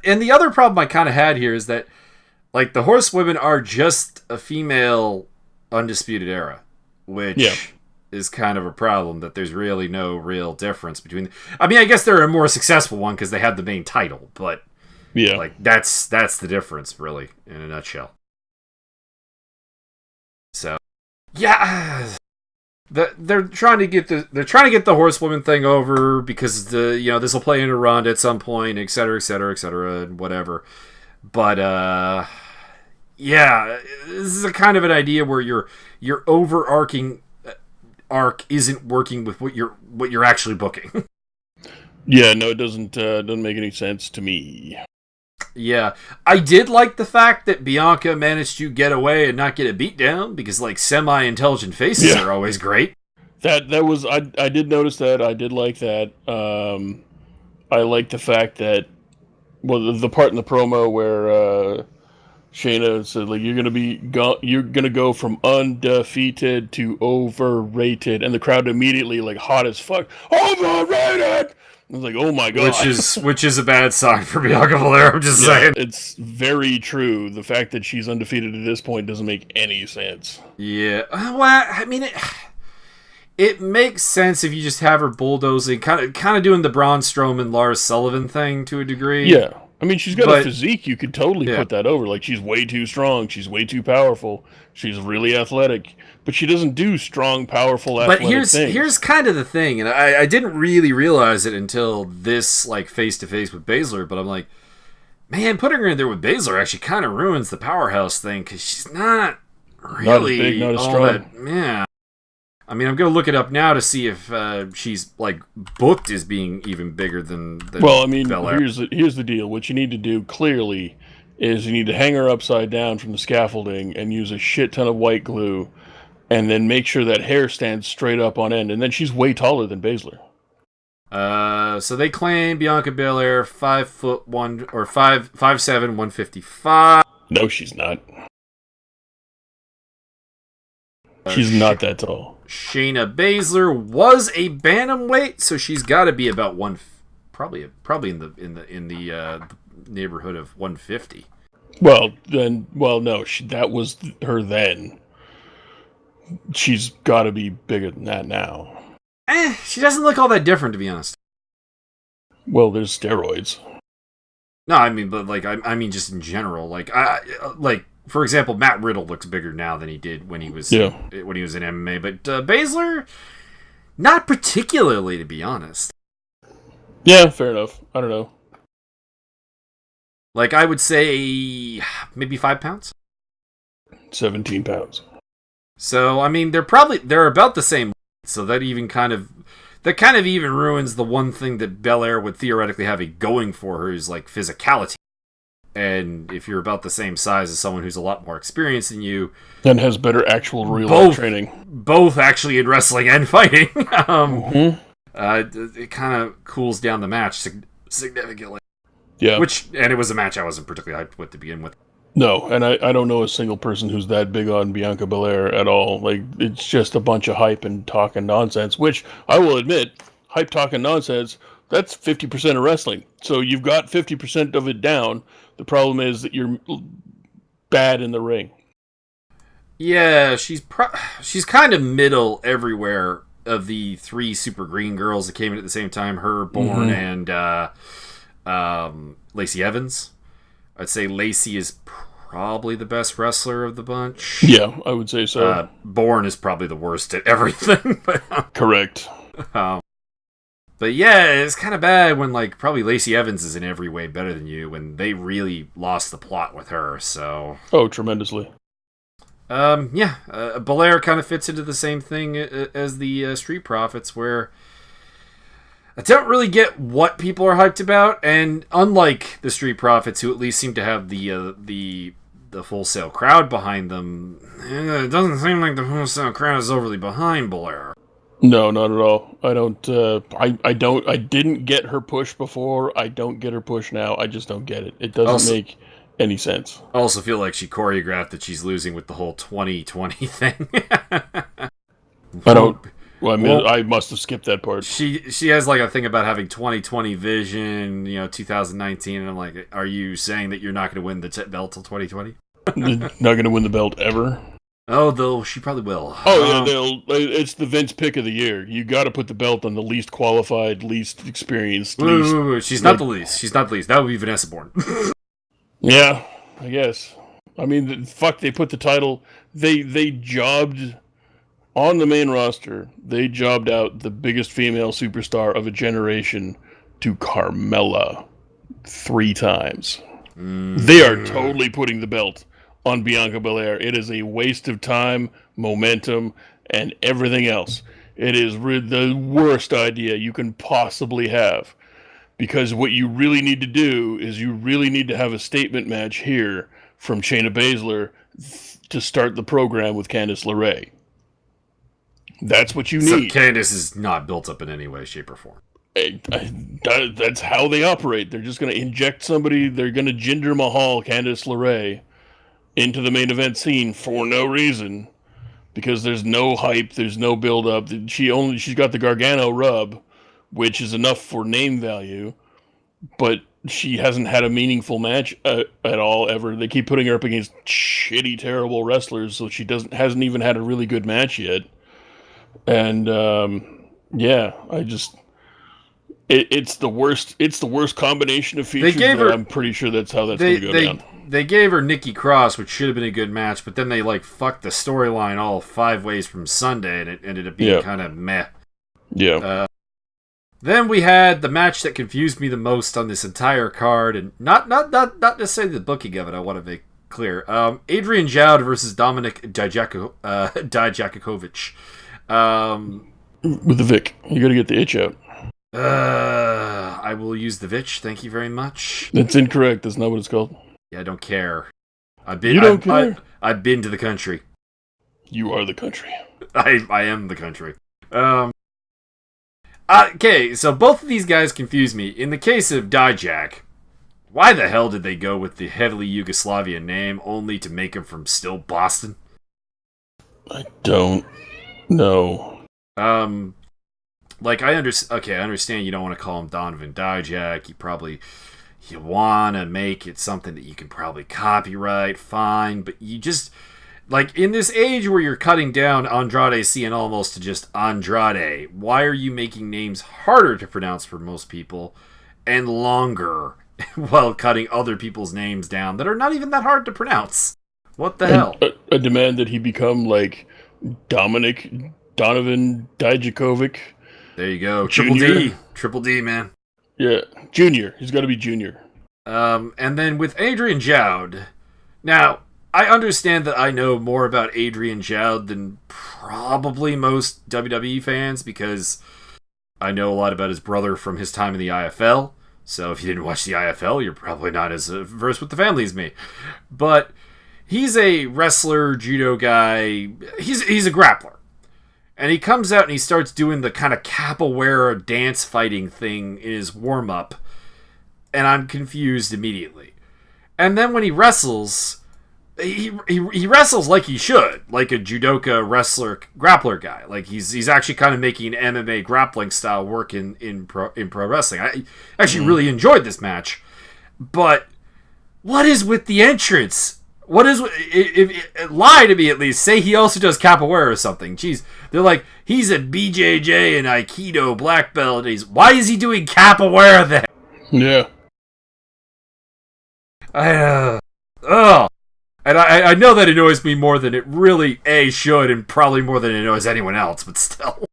And the other problem I kind of had here is that, like, the horsewomen are just a female Undisputed Era, which is kind of a problem, that there's really no real difference between... I mean, I guess they're a more successful one because they have the main title, but like that's the difference, really, in a nutshell. So, yeah... They're trying to get the horsewoman thing over because this will play into Ronda at some point, et cetera, and whatever. But this is a kind of an idea where your overarching arc isn't working with what you're actually booking. Yeah, no, it doesn't make any sense to me. Yeah, I did like the fact that Bianca managed to get away and not get a beat down because, like, semi-intelligent faces are always great. That was I did notice that. I did like that. I like the fact that the part in the promo where Shayna said, like, you're gonna go from undefeated to overrated, and the crowd immediately, like, hot as fuck, overrated. I was like, oh my god. Which is a bad sign for Bianca Belair, I'm just saying. It's very true. The fact that she's undefeated at this point doesn't make any sense. Yeah. Well, I mean, it makes sense if you just have her bulldozing, kind of doing the Braun Strowman, Lars Sullivan thing to a degree. Yeah. I mean, she's got a physique. You could totally put that over. Like, she's way too strong. She's way too powerful. She's really athletic. But she doesn't do strong, powerful, athletic things. But here's kind of the thing, and I didn't really realize it until this, like, face-to-face with Baszler, but I'm like, man, putting her in there with Baszler actually kind of ruins the powerhouse thing, because she's not really not as big, not as all strong. that... I mean, I'm going to look it up now to see if she's, like, booked as being even bigger than well, I mean, Belair. Here's the deal. What you need to do, clearly, is you need to hang her upside down from the scaffolding and use a shit ton of white glue, and then make sure that hair stands straight up on end, and then she's way taller than Baszler. So they claim Bianca Belair 5'1" or 5'7", 155. No, she's not. She's not that tall. Shayna Baszler was a bantamweight, so she's got to be about probably in the neighborhood of 150. No, that was her then. She's got to be bigger than that now. She doesn't look all that different, to be honest. Well, there's steroids. No, I mean, but like, I mean, just in general, like, for example, Matt Riddle looks bigger now than he did when he was in MMA, but Baszler, not particularly, to be honest. Yeah, fair enough. I don't know. Like, I would say maybe 5 pounds. 17 pounds. So, I mean, they're about the same. So that kind of even ruins the one thing that Belair would theoretically have going for her, is like physicality. And if you're about the same size as someone who's a lot more experienced than you, and has better actual real life training, both actually in wrestling and fighting, it kind of cools down the match significantly. Yeah, and it was a match I wasn't particularly hyped with to begin with. No, and I don't know a single person who's that big on Bianca Belair at all. Like, it's just a bunch of hype and talking nonsense, which I will admit, hype, talking nonsense, that's 50% of wrestling. So you've got 50% of it down. The problem is that you're bad in the ring. Yeah, she's kind of middle everywhere of the three super green girls that came in at the same time, her, Bourne, and Lacey Evans. I'd say Lacey is probably the best wrestler of the bunch. Yeah, I would say so. Bourne is probably the worst at everything. Correct. But yeah, it's kind of bad when, like, probably Lacey Evans is in every way better than you when they really lost the plot with her, so... Oh, tremendously. Belair kind of fits into the same thing as the Street Profits, where I don't really get what people are hyped about, and unlike the Street Profits, who at least seem to have the wholesale crowd behind them, it doesn't seem like the wholesale crowd is overly behind Belair. No, not at all. I don't. I didn't get her push before. I don't get her push now. I just don't get it. It doesn't make any sense. I also feel like she choreographed that she's losing with the whole 2020 thing. I don't. Well, I mean, I must have skipped that part. She has like a thing about having 2020 vision, 2019, and I'm like, are you saying that you're not going to win the belt till 2020? Not going to win the belt ever. Oh, though she probably will. Oh yeah, it's the Vince pick of the year. You got to put the belt on the least qualified, least experienced. She's not the least. She's not the least. That would be Vanessa Bourne. Yeah, I guess. I mean, they put the title. They jobbed on the main roster. They jobbed out the biggest female superstar of a generation to Carmella 3 times. They are totally putting the belt on Bianca Belair. It is a waste of time, momentum, and everything else. It is the worst idea you can possibly have. Because what you really need to do is you really need to have a statement match here from Shayna Baszler to start the program with Candice LeRae. That's what you need. So Candice is not built up in any way, shape, or form. That's how they operate. They're just going to inject somebody. They're going to Jinder Mahal Candice LeRae into the main event scene for no reason, because there's no hype, there's no build up. She's got the Gargano rub, which is enough for name value, but she hasn't had a meaningful match at all ever. They keep putting her up against shitty, terrible wrestlers, so she hasn't even had a really good match yet. And it's the worst. It's the worst combination of features. I'm pretty sure that's how that's going to go down. They gave her Nikki Cross, which should have been a good match, but then they fucked the storyline all 5 ways from Sunday, and it ended up being kind of meh. Yeah. Then we had the match that confused me the most on this entire card, and not necessarily the booking of it. I want to make clear. Adrian Jowd versus Dominic Dijakovic. With the Vic, you got to get the itch out. I will use the Vitch. Thank you very much. That's incorrect. That's not what it's called. Yeah, I don't care. I've care? I've been to the country. You are the country. I am the country. Okay, so both of these guys confuse me. In the case of Dijak, why the hell did they go with the heavily Yugoslavian name only to make him from still Boston? I don't know. I understand you don't want to call him Donovan Dijak. You want to make it something that you can probably copyright, fine, but you just, in this age where you're cutting down Andrade Cien Almost to just Andrade, why are you making names harder to pronounce for most people and longer while cutting other people's names down that are not even that hard to pronounce? What the hell? I demand that he become Donovan Dijakovic. There you go. Junior. Triple D, man. Yeah, Junior. He's got to be Junior. And then with Adrian Jowd. Now, I understand that I know more about Adrian Jowd than probably most WWE fans because I know a lot about his brother from his time in the IFL. So if you didn't watch the IFL, you're probably not as versed with the family as me. But he's a wrestler, judo guy. He's a grappler. And he comes out and he starts doing the kind of capoeira dance fighting thing in his warm-up. And I'm confused immediately. And then when he wrestles, he wrestles like he should. Like a judoka wrestler, grappler guy. Like he's actually kind of making MMA grappling style work in pro wrestling. I actually really enjoyed this match. But what is with the entrance What is if lie to me at least? Say he also does capoeira or something. Jeez, they're like he's a BJJ and Aikido black belt. Why is he doing capoeira then? Yeah. And I know that annoys me more than it really should, and probably more than it annoys anyone else. But still,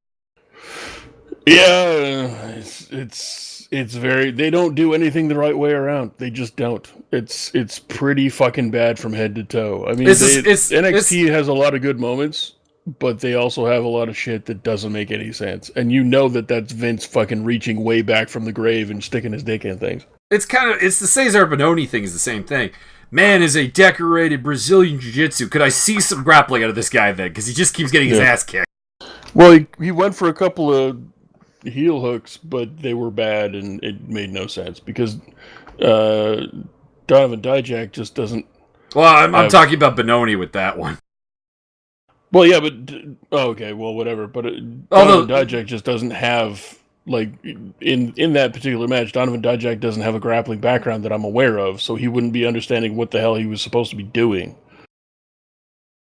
yeah, it's very. They don't do anything the right way around. They just don't. It's pretty fucking bad from head to toe. I mean, NXT has a lot of good moments, but they also have a lot of shit that doesn't make any sense. And you know that's Vince fucking reaching way back from the grave and sticking his dick in things. It's the Cesar Bononi thing is the same thing. Man is a decorated Brazilian jiu-jitsu. Could I see some grappling out of this guy then? Because he just keeps getting his ass kicked. Well, he went for a couple of heel hooks, but they were bad, and it made no sense because Donovan Dijak just doesn't. Well, I'm talking about Bononi with that one. Well, yeah, but okay, well, whatever. But Donovan Dijak just doesn't have in that particular match. Donovan Dijak doesn't have a grappling background that I'm aware of, so he wouldn't be understanding what the hell he was supposed to be doing.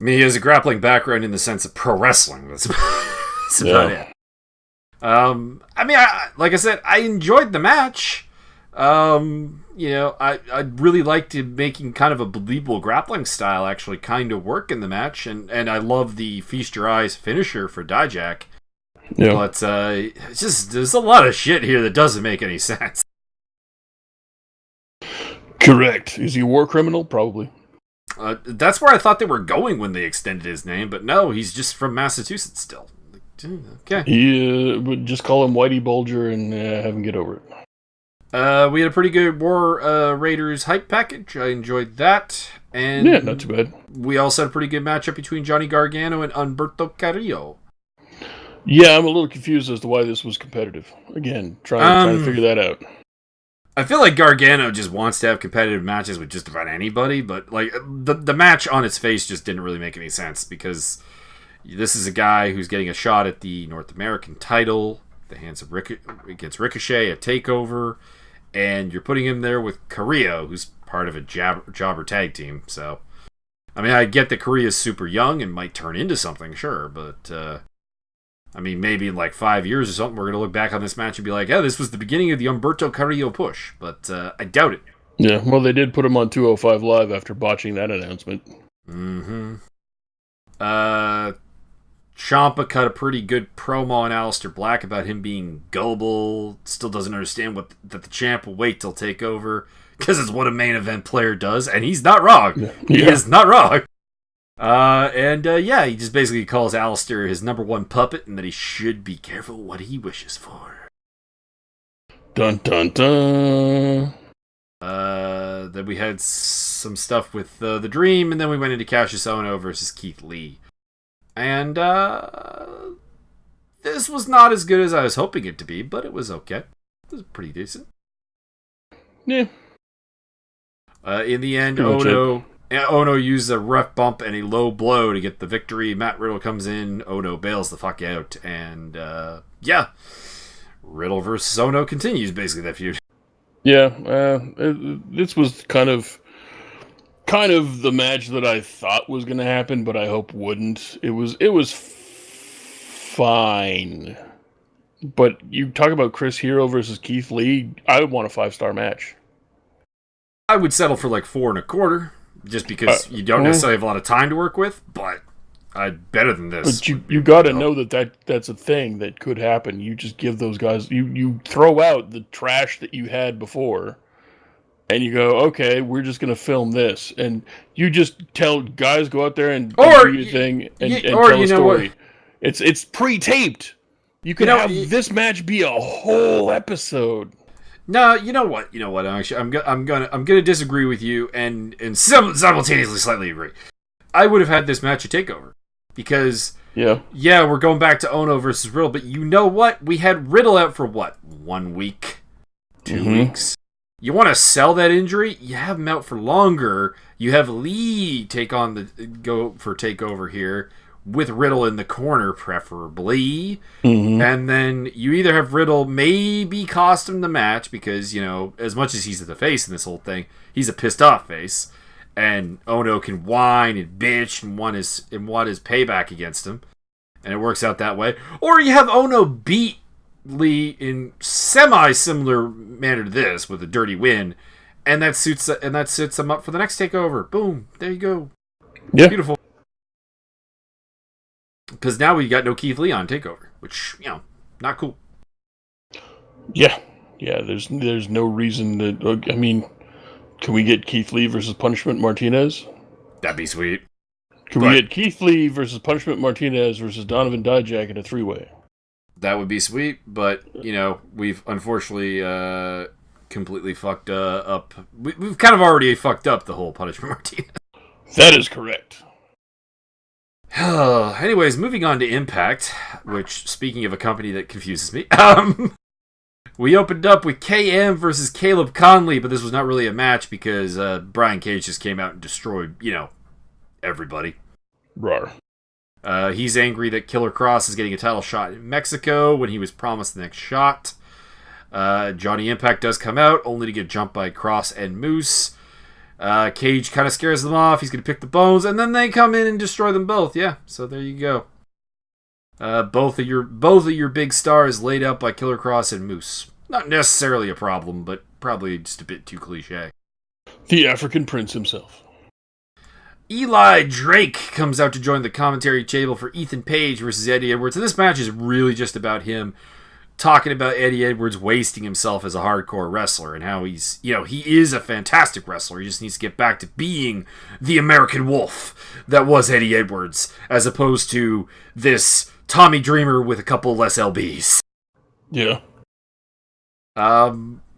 I mean, he has a grappling background in the sense of pro wrestling. That's about it. I mean, like I said, I enjoyed the match. I'd really like to making kind of a believable grappling style actually kind of work in the match, and I love the Feast Your Eyes finisher for Dijak. Yeah. But it's just there's a lot of shit here that doesn't make any sense. Correct. Is he a war criminal? Probably. That's where I thought they were going when they extended his name, but no, he's just from Massachusetts still. Okay. Would just call him Whitey Bulger and have him get over it. We had a pretty good War Raiders hype package. I enjoyed that. And yeah, not too bad. We also had a pretty good matchup between Johnny Gargano and Humberto Carrillo. Yeah, I'm a little confused as to why this was competitive. Again, trying to figure that out. I feel like Gargano just wants to have competitive matches with just about anybody, but like the match on its face just didn't really make any sense because this is a guy who's getting a shot at the North American title, the hands of against Ricochet, a takeover, and you're putting him there with Carrillo, who's part of a jobber tag team. So, I mean, I get that Carrillo's super young and might turn into something, sure, but I mean, maybe in like 5 years or something, we're going to look back on this match and be like, yeah, this was the beginning of the Humberto Carrillo push, but I doubt it. Yeah, well, they did put him on 205 Live after botching that announcement. Mm-hmm. Ciampa cut a pretty good promo on Aleister Black about him being gullible, still doesn't understand that the champ will wait till Takeover, because it's what a main event player does, and he's not wrong. Yeah. He is not wrong. He just basically calls Aleister his number one puppet and that he should be careful what he wishes for. Dun dun dun. Then we had some stuff with the Dream, and then we went into Cassius Ohno versus Keith Lee. And this was not as good as I was hoping it to be, but it was okay. It was pretty decent. Yeah. In the end, Ohno used a ref bump and a low blow to get the victory. Matt Riddle comes in. Ohno bails the fuck out. And, Riddle versus Ohno continues, basically, that feud. Yeah, this was kind of the match that I thought was going to happen, but I hope wouldn't. It was fine. But you talk about Chris Hero versus Keith Lee, I would want a 5-star match. I would settle for like 4 1/4. Just because you don't necessarily have a lot of time to work with, but better than this. But you got to know that's a thing that could happen. You just give those guys, you throw out the trash that you had before, and you go, okay, we're just going to film this. And you just tell guys, go out there and do your thing and tell a story. It's pre-taped. You could have this match be a whole episode. No, you know what? Actually, I'm gonna disagree with you and simultaneously slightly agree. I would have had this match at Takeover because we're going back to Ohno versus Riddle, but you know what? We had Riddle out for what? 1 week, 2 weeks. You want to sell that injury? You have him out for longer. You have Lee go for Takeover here with Riddle in the corner, preferably. And then you either have Riddle maybe cost him the match because, as much as he's the face in this whole thing, he's a pissed off face. and Ono can whine and bitch and want his payback against him, and it works out that way. Or you have Ono beat Lee in semi-similar manner to this with a dirty win, and that sets him up for the next takeover. Boom, there you go. Yeah, beautiful. Because now we got no Keith Lee on takeover, which not cool. Yeah. There's no reason that. I mean, can we get Keith Lee versus Punishment Martinez? That'd be sweet. Can we get Keith Lee versus Punishment Martinez versus Donovan Dijak in a 3-way? That would be sweet, but we've unfortunately completely fucked up. We've kind of already fucked up the whole Punishment Martinez. That is correct. Anyways, moving on to Impact, which, speaking of a company that confuses me, we opened up with KM versus Caleb Conley, but this was not really a match because Brian Cage just came out and destroyed, everybody. Rawr. He's angry that Killer Cross is getting a title shot in Mexico when he was promised the next shot. Johnny Impact does come out, only to get jumped by Cross and Moose. Cage kind of scares them off. He's going to pick the bones, and then they come in and destroy them both. Yeah, so there you go. Both of your big stars laid out by Killer Cross and Moose. Not necessarily a problem, but probably just a bit too cliche. The African Prince himself. Eli Drake comes out to join the commentary table for Ethan Page versus Eddie Edwards, and this match is really just about him talking about Eddie Edwards wasting himself as a hardcore wrestler and how he's, he is a fantastic wrestler. He just needs to get back to being the American Wolf that was Eddie Edwards, as opposed to this Tommy Dreamer with a couple less LBs. Yeah.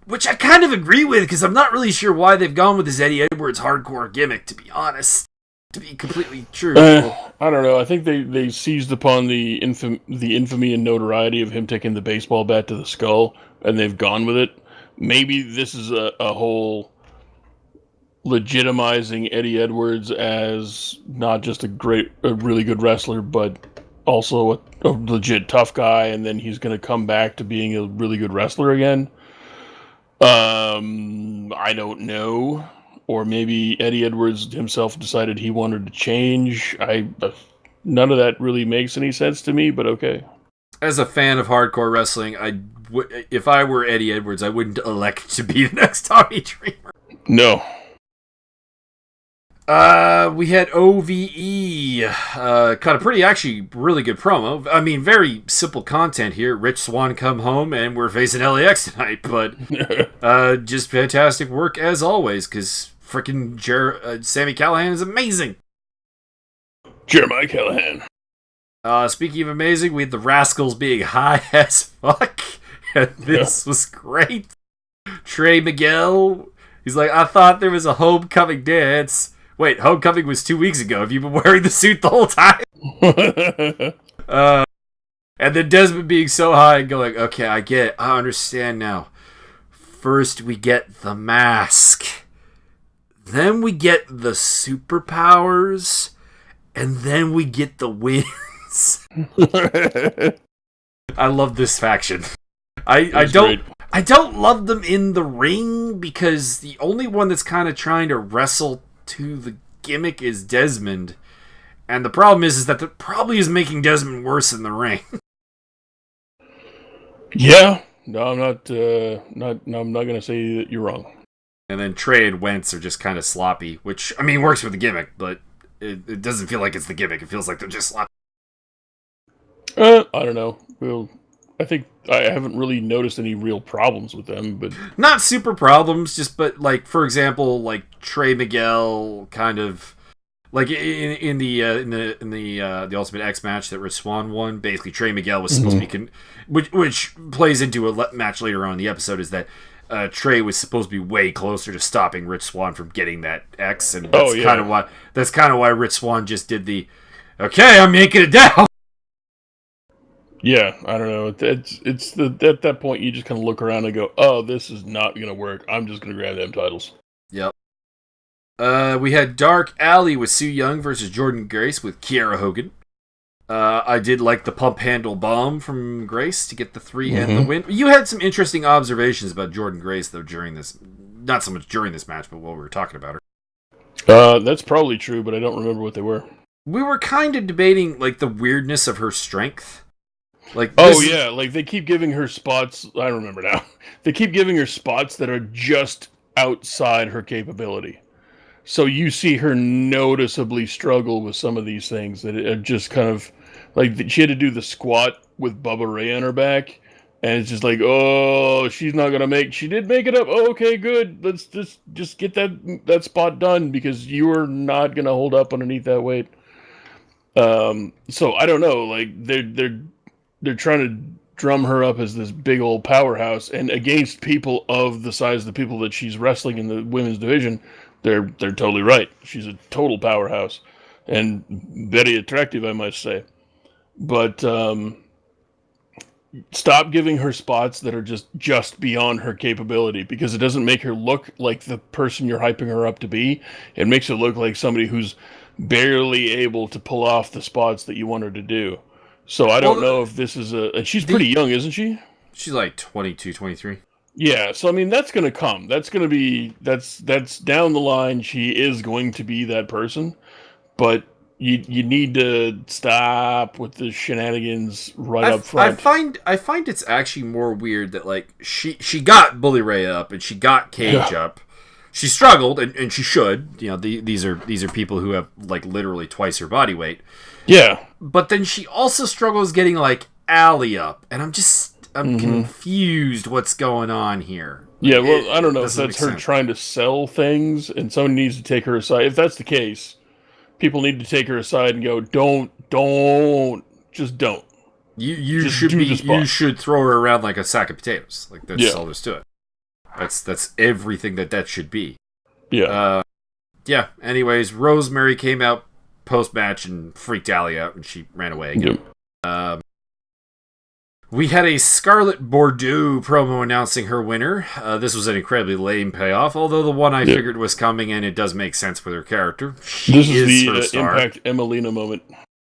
Which I kind of agree with, because I'm not really sure why they've gone with this Eddie Edwards hardcore gimmick, to be honest. To be completely true. I don't know. I think they seized upon the infamy and notoriety of him taking the baseball bat to the skull, and they've gone with it. Maybe this is a whole legitimizing Eddie Edwards as not just a really good wrestler, but also a legit tough guy, and then he's going to come back to being a really good wrestler again. I don't know. Or maybe Eddie Edwards himself decided he wanted to change. None of that really makes any sense to me, but okay. As a fan of hardcore wrestling, if I were Eddie Edwards, I wouldn't elect to be the next Tommy Dreamer. No. We had OVE, cut a pretty, actually, really good promo. I mean, very simple content here. Rich Swann come home, and we're facing LAX tonight, but just fantastic work as always, because freaking Sami Callihan is amazing. Jeremiah Callahan. Speaking of amazing, we had the Rascals being high as fuck, and this was great. Trey Miguel, he's like, I thought there was a homecoming dance. Wait, homecoming was 2 weeks ago. Have you been wearing the suit the whole time? And then Desmond being so high and going, okay, I get it. I understand now. First we get the mask. Then we get the superpowers. And then we get the wins. I love this faction. I don't love them in the ring because the only one that's kind of trying to wrestle to the gimmick is Desmond. And the problem is that that probably is making Desmond worse in the ring. Yeah. No, I'm not going to say that you're wrong. And then Trey and Wentz are just kind of sloppy, which, I mean, works for the gimmick, but it doesn't feel like it's the gimmick. It feels like they're just sloppy. I don't know. Well, I think I haven't really noticed any real problems with them, but not super problems. But like, for example, like Trey Miguel, kind of like in the Ultimate X match that Rich Swann won. Basically, Trey Miguel was supposed to be, which plays into a match later on in the episode, is that Trey was supposed to be way closer to stopping Rich Swann from getting that X, and that's kind of why Rich Swann just did the okay, I'm making it down. Yeah, I don't know. It's at that point you just kind of look around and go, "Oh, this is not going to work. I'm just going to grab them titles." Yep. We had Dark Alley with Sue Young versus Jordan Grace with Kiera Hogan. I did like the pump handle bomb from Grace to get the 3 and the win. You had some interesting observations about Jordan Grace though during this, not so much during this match, but while we were talking about her. That's probably true, but I don't remember what they were. We were kind of debating like the weirdness of her strength. Like Oh this, yeah, like they keep giving her spots. I remember now. They keep giving her spots that are just outside her capability. So you see her noticeably struggle with some of these things that are just kind of like she had to do the squat with Bubba Ray on her back, and it's just like, oh, she's not gonna make. She did make it up. Oh, okay, good. Let's just get that spot done because you are not gonna hold up underneath that weight. So I don't know. Like they're trying to drum her up as this big old powerhouse, and against people of the size of the people that she's wrestling in the women's division, they're totally right. She's a total powerhouse and very attractive, I must say. But stop giving her spots that are just beyond her capability, because it doesn't make her look like the person you're hyping her up to be. It makes her look like somebody who's barely able to pull off the spots that you want her to do. So I don't know if this is and she's pretty young, isn't she? she's like 22, 23. Yeah, so I mean that's going to come. That's going to be that's down the line. She is going to be that person, but you need to stop with the shenanigans right up front. I find it's actually more weird that like she got Bully Ray up and she got Cage up. She struggled and she should. You know, these are people who have like literally twice her body weight. Yeah. But then she also struggles getting like Allie up, and I'm confused what's going on here. Yeah, well, I don't know if that's her trying to sell things, and someone needs to take her aside. If that's the case, people need to take her aside and go, just don't. You should throw her around like a sack of potatoes. Like that's all there's to it. That's everything that should be. Yeah. Yeah. Anyways, Rosemary came out post match and freaked Allie out, and she ran away again. Yep. We had a Scarlett Bordeaux promo announcing her winner. This was an incredibly lame payoff, although the one I figured was coming, and it does make sense with her character. This is the Impact Emelina moment.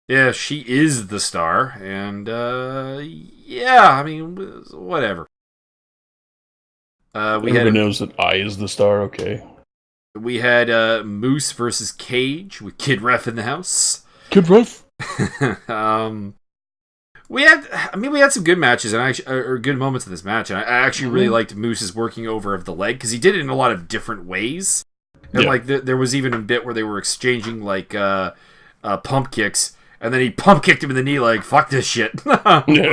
Yeah, she is the star, and yeah, I mean, whatever. Everybody knows that I is the star, okay. We had Moose versus Cage with Kid Ref in the house. Kid Ref? We had some good matches or good moments in this match, and I actually really liked Moose's working over of the leg because he did it in a lot of different ways. And like there was even a bit where they were exchanging like pump kicks, and then he pump kicked him in the knee like fuck this shit,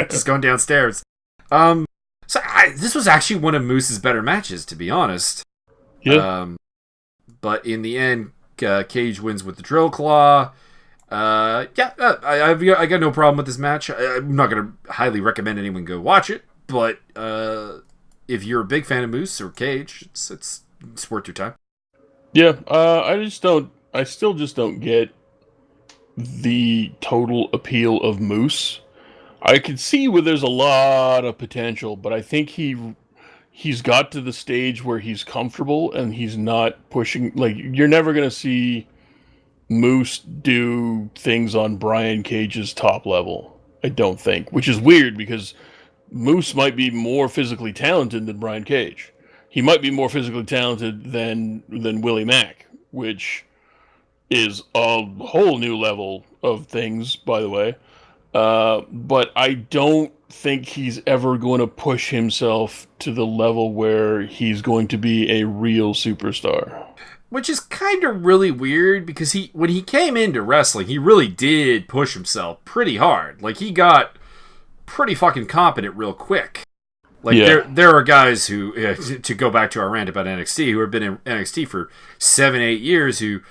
just going downstairs. So this was actually one of Moose's better matches, to be honest. Yeah. But in the end, Cage wins with the drill claw. I got no problem with this match. I'm not going to highly recommend anyone go watch it, but if you're a big fan of Moose or Cage, it's worth your time. Yeah, I still just don't get the total appeal of Moose. I can see where there's a lot of potential, but I think he's got to the stage where he's comfortable and he's not pushing. Like, you're never going to see Moose do things on Brian Cage's top level, I don't think, which is weird because Moose might be more physically talented than Brian Cage. He might be more physically talented than Willie Mack, which is a whole new level of things, by the way. But I don't think he's ever going to push himself to the level where he's going to be a real superstar. Which is kind of really weird because when he came into wrestling, he really did push himself pretty hard. Like, he got pretty fucking competent real quick. Like, there are guys who, to go back to our rant about NXT, who have been in NXT for 7-8 years who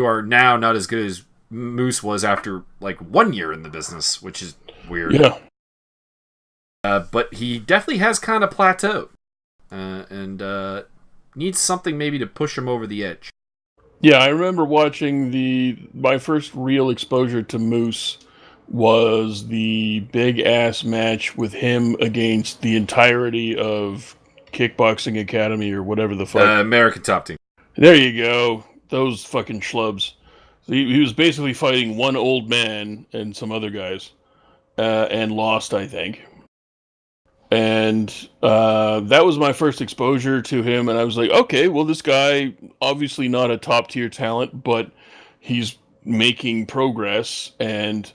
are now not as good as Moose was after like 1 year in the business, which is weird. Yeah. But he definitely has kind of plateaued. And needs something maybe to push him over the edge. Yeah, I remember watching my first real exposure to Moose was the big ass match with him against the entirety of Kickboxing Academy or whatever the fuck. American Top Team. There you go. Those fucking schlubs. So he was basically fighting one old man and some other guys, and lost, I think. And that was my first exposure to him, and I was like, okay, well, this guy, obviously not a top-tier talent, but he's making progress, and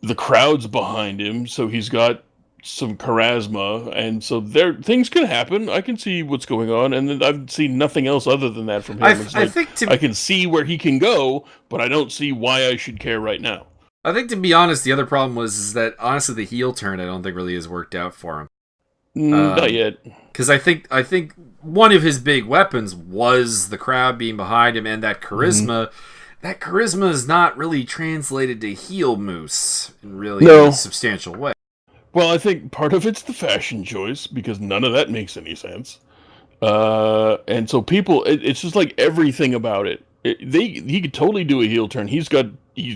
the crowd's behind him, so he's got some charisma, and so things can happen. I can see what's going on, and then I've seen nothing else other than that from him. I think I can see where he can go, but I don't see why I should care right now. I think, to be honest, the other problem is that, honestly, the heel turn I don't think really has worked out for him. Not yet. Because I think one of his big weapons was the crowd being behind him and that charisma. Mm-hmm. That charisma is not really translated to heel moose in a substantial way. Well, I think part of it's the fashion choice, because none of that makes any sense. And so people, it's just like everything about it. He could totally do a heel turn. He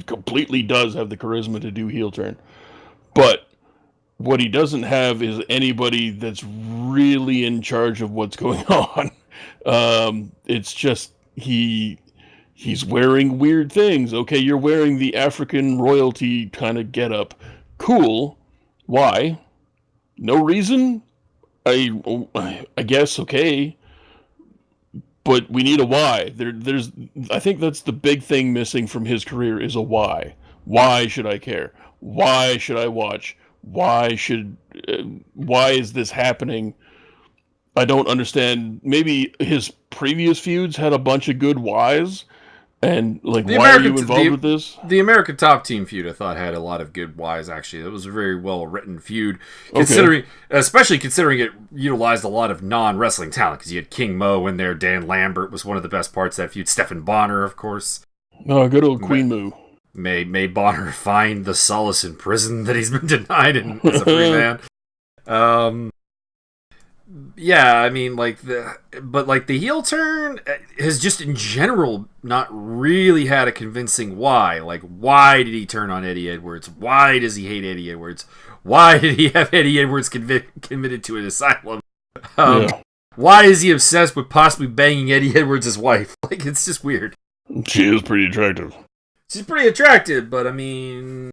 completely does have the charisma to do heel turn. But what he doesn't have is anybody that's really in charge of what's going on. It's just he's wearing weird things. Okay, you're wearing the African royalty kind of getup. Cool. Why? No reason? I guess okay. But we need a why. I think that's the big thing missing from his career is a why. Why should I care? Why should I watch? Why is this happening? I don't understand. Maybe his previous feuds had a bunch of good whys, and like, why are you involved with this? The American Top Team feud, I thought, had a lot of good whys. Actually, it was a very well written feud, especially considering it utilized a lot of non-wrestling talent. Because you had King Mo in there, Dan Lambert was one of the best parts of that feud. Stephen Bonner, of course. Oh, good old Queen Moo. May Bonner find the solace in prison that he's been denied as a free man. Yeah, I mean, the heel turn has just in general not really had a convincing why. Like, why did he turn on Eddie Edwards? Why does he hate Eddie Edwards? Why did he have Eddie Edwards committed to an asylum? Why is he obsessed with possibly banging Eddie Edwards' wife? Like, it's just weird. She is pretty attractive. She's pretty attractive, but I mean,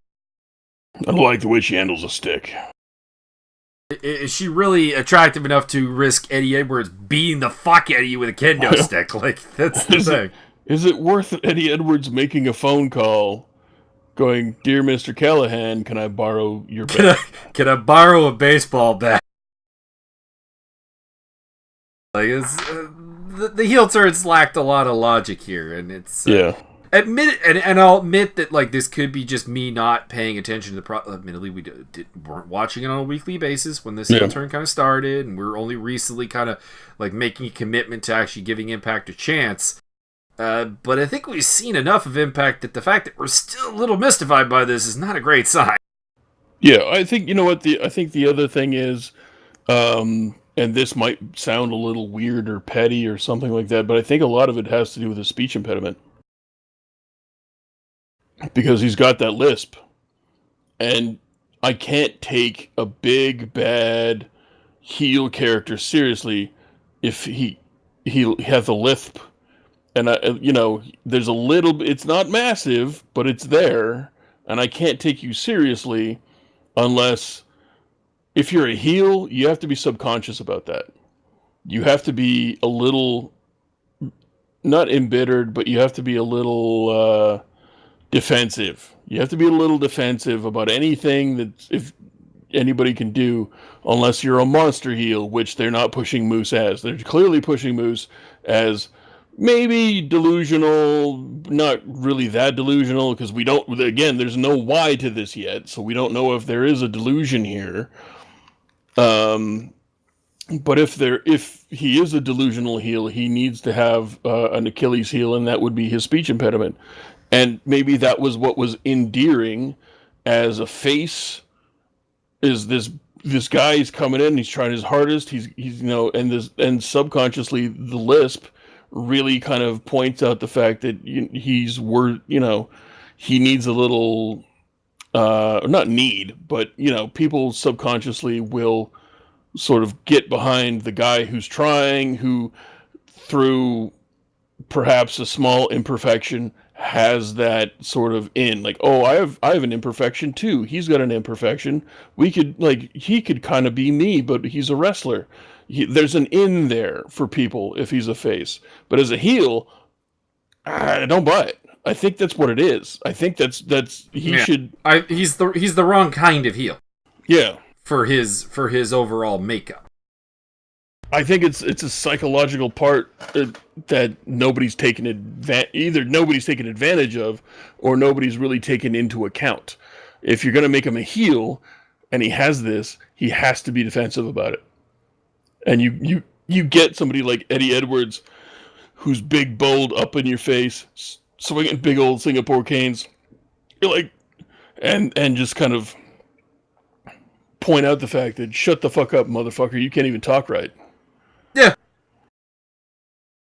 I like the way she handles a stick. Is she really attractive enough to risk Eddie Edwards beating the fuck out of you with a kendo stick? Like, that's the thing. Is it worth Eddie Edwards making a phone call going, "Dear Mr. Callahan, can I borrow your bat? Can I borrow a baseball bat?" Like, it's the heel turns lacked a lot of logic here, and it's and I'll admit that, like, this could be just me not paying attention to the admittedly, we weren't watching it on a weekly basis when this heel turn kind of started, and we're only recently kind of like making a commitment to actually giving Impact a chance. But I think we've seen enough of Impact that the fact that we're still a little mystified by this is not a great sign. Yeah, I think, you know what, I think the other thing is, and this might sound a little weird or petty or something like that, but I think a lot of it has to do with his speech impediment. Because he's got that lisp. And I can't take a big, bad heel character seriously if he has a lisp. And, there's a little... It's not massive, but it's there. And I can't take you seriously unless... If you're a heel, you have to be subconscious about that. You have to be a little... Not embittered, but you have to be a little... defensive. You have to be a little defensive about anything that if anybody can do, unless you're a monster heel, which they're not pushing Moose as. They're clearly pushing Moose as maybe delusional, not really that delusional, because there's no why to this yet, so we don't know if there is a delusion here. But if he is a delusional heel, he needs to have an Achilles heel, and that would be his speech impediment. And maybe that was what was endearing as a face, is this guy is coming in, he's trying his hardest, he's and subconsciously the lisp really kind of points out the fact that he needs a little, not need, but people subconsciously will sort of get behind the guy who's trying, who through perhaps a small imperfection has that sort of in, like, oh, I have an imperfection too. He's got an imperfection. He could kind of be me, but he's a wrestler. There's an in there for people if he's a face. But as a heel, I don't buy it. I think that's what it is. I think that's he should. He's the wrong kind of heel. Yeah. For his overall makeup. I think it's a psychological part that nobody's taken either nobody's taken advantage of, or nobody's really taken into account. If you're going to make him a heel, and he has this, he has to be defensive about it. And you get somebody like Eddie Edwards, who's big, bold, up in your face, swinging big old Singapore canes. You're like, and just kind of point out the fact that shut the fuck up, motherfucker. You can't even talk right. Yeah.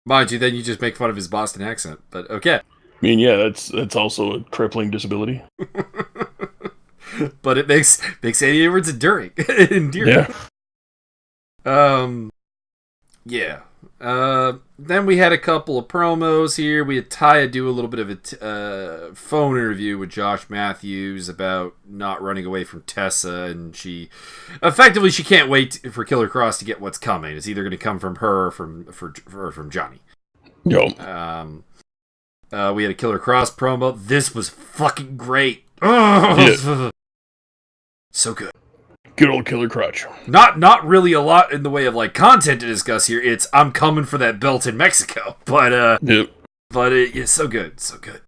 Mind you, then you just make fun of his Boston accent, but okay. I mean, yeah, that's also a crippling disability. But it makes Eddie Edwards endearing. Yeah. Yeah. Then we had a couple of promos here. We had Taya do a little bit of a phone interview with Josh Matthews about not running away from Tessa, and she can't wait for Killer Cross to get what's coming. It's either going to come from her or from Johnny. Yo. We had a Killer Cross promo. This was fucking great. Yeah. So good. Good old Killer Crotch. Not really a lot in the way of like content to discuss here. It's I'm coming for that belt in Mexico, but yep. But it's so good, so good.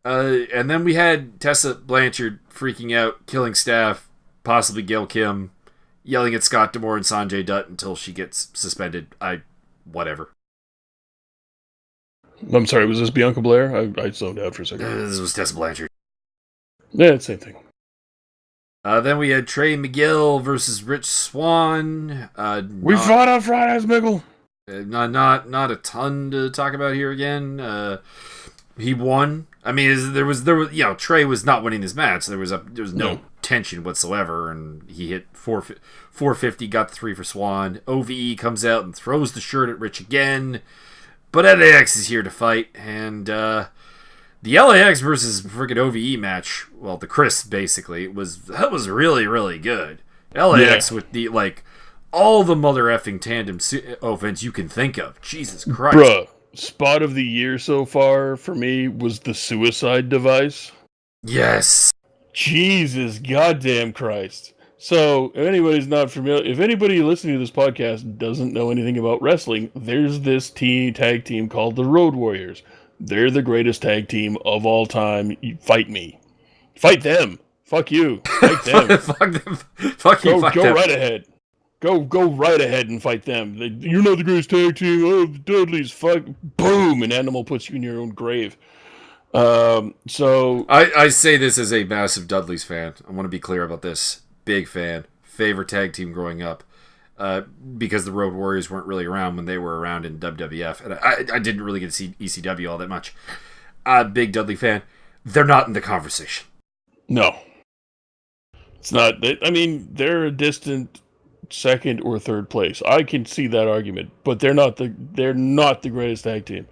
And then we had Tessa Blanchard freaking out, killing staff, possibly Gail Kim, yelling at Scott D'Amore and Sanjay Dutt until she gets suspended. Whatever. I'm sorry, was this Bianca Blair? I zoned out for a second. This was Tessa Blanchard. Yeah, same thing. Then we had Trey McGill versus Rich Swann. We fought on Fridays, Miggle. Not a ton to talk about here again. He won. I mean, there was Trey was not winning this match. There was no tension whatsoever, and he hit 450, got the 3 for Swann. OVE comes out and throws the shirt at Rich again, but LAX is here to fight, and the LAX versus freaking OVE match, well, the Chris basically was really, really good. LAX with the all the mother effing tandem offense you can think of. Jesus Christ. Bruh, spot of the year so far for me was the suicide device. Yes. Jesus goddamn Christ. So, if anybody's not familiar, if anybody listening to this podcast doesn't know anything about wrestling, there's this tag team called the Road Warriors. They're the greatest tag team of all time. Fight me. Fight them. Fuck you. Fight them. Fuck them. Fuck you. Go right ahead. Go right ahead and fight them. You're not the greatest tag team. Oh, the Dudleys. Fuck. Boom. An animal puts you in your own grave. So I say this as a massive Dudleys fan. I want to be clear about this. Big fan. Favorite tag team growing up. Because the Road Warriors weren't really around when they were around in WWF. And I didn't really get to see ECW all that much. Big Dudley fan. They're not in the conversation. No. It's not. I mean, they're a distant second or third place. I can see that argument, but they're not the greatest tag team.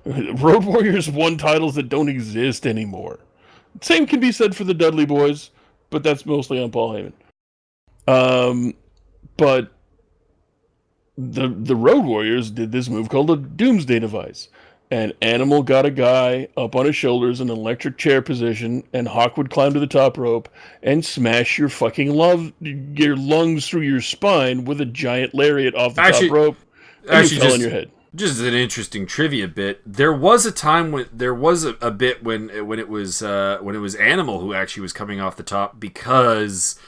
Road Warriors won titles that don't exist anymore. Same can be said for the Dudley Boys, but that's mostly on Paul Heyman. But the Road Warriors did this move called a Doomsday Device. And Animal got a guy up on his shoulders in an electric chair position, and Hawk would climb to the top rope and smash your lungs through your spine with a giant lariat off the top rope. And you fell on your head. Just an interesting trivia bit. There was a time when there was a bit when it was Animal who actually was coming off the top because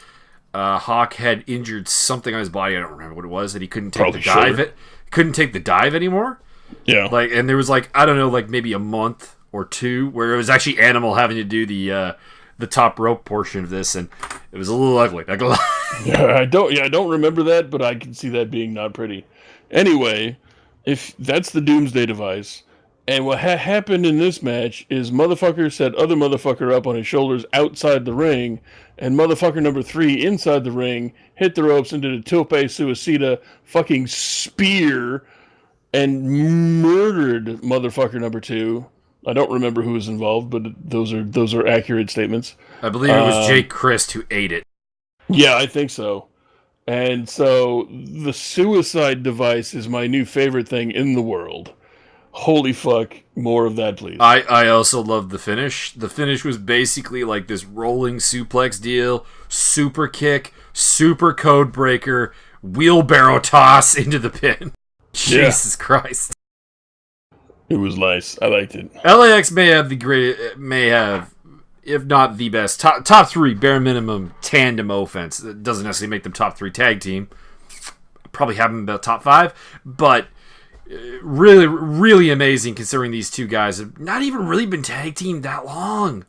Hawk had injured something on his body. I don't remember what it was, that he couldn't take couldn't take the dive anymore. Yeah. And there was I don't know, maybe a month or two where it was actually Animal having to do the top rope portion of this, and it was a little ugly. Not gonna lie. I don't remember that, but I can see that being not pretty. Anyway, if that's the Doomsday Device, and what happened in this match is motherfucker set other motherfucker up on his shoulders outside the ring, and motherfucker number 3 inside the ring hit the ropes and did a tope suicida fucking spear and murdered motherfucker number 2. I don't remember who was involved, but those are accurate statements. I believe it was Jake Christ who ate it. Yeah, I think so. And so the suicide device is my new favorite thing in the world. Holy fuck, more of that, please. I also love the finish. The finish was basically like this rolling suplex deal, super kick, super code breaker, wheelbarrow toss into the pin. Jesus Christ. It was nice. I liked it. LAX may have, if not the best, top three, bare minimum, tandem offense. It doesn't necessarily make them top three tag team. Probably have them about top five, but really, really amazing considering these two guys have not even really been tag teamed that long.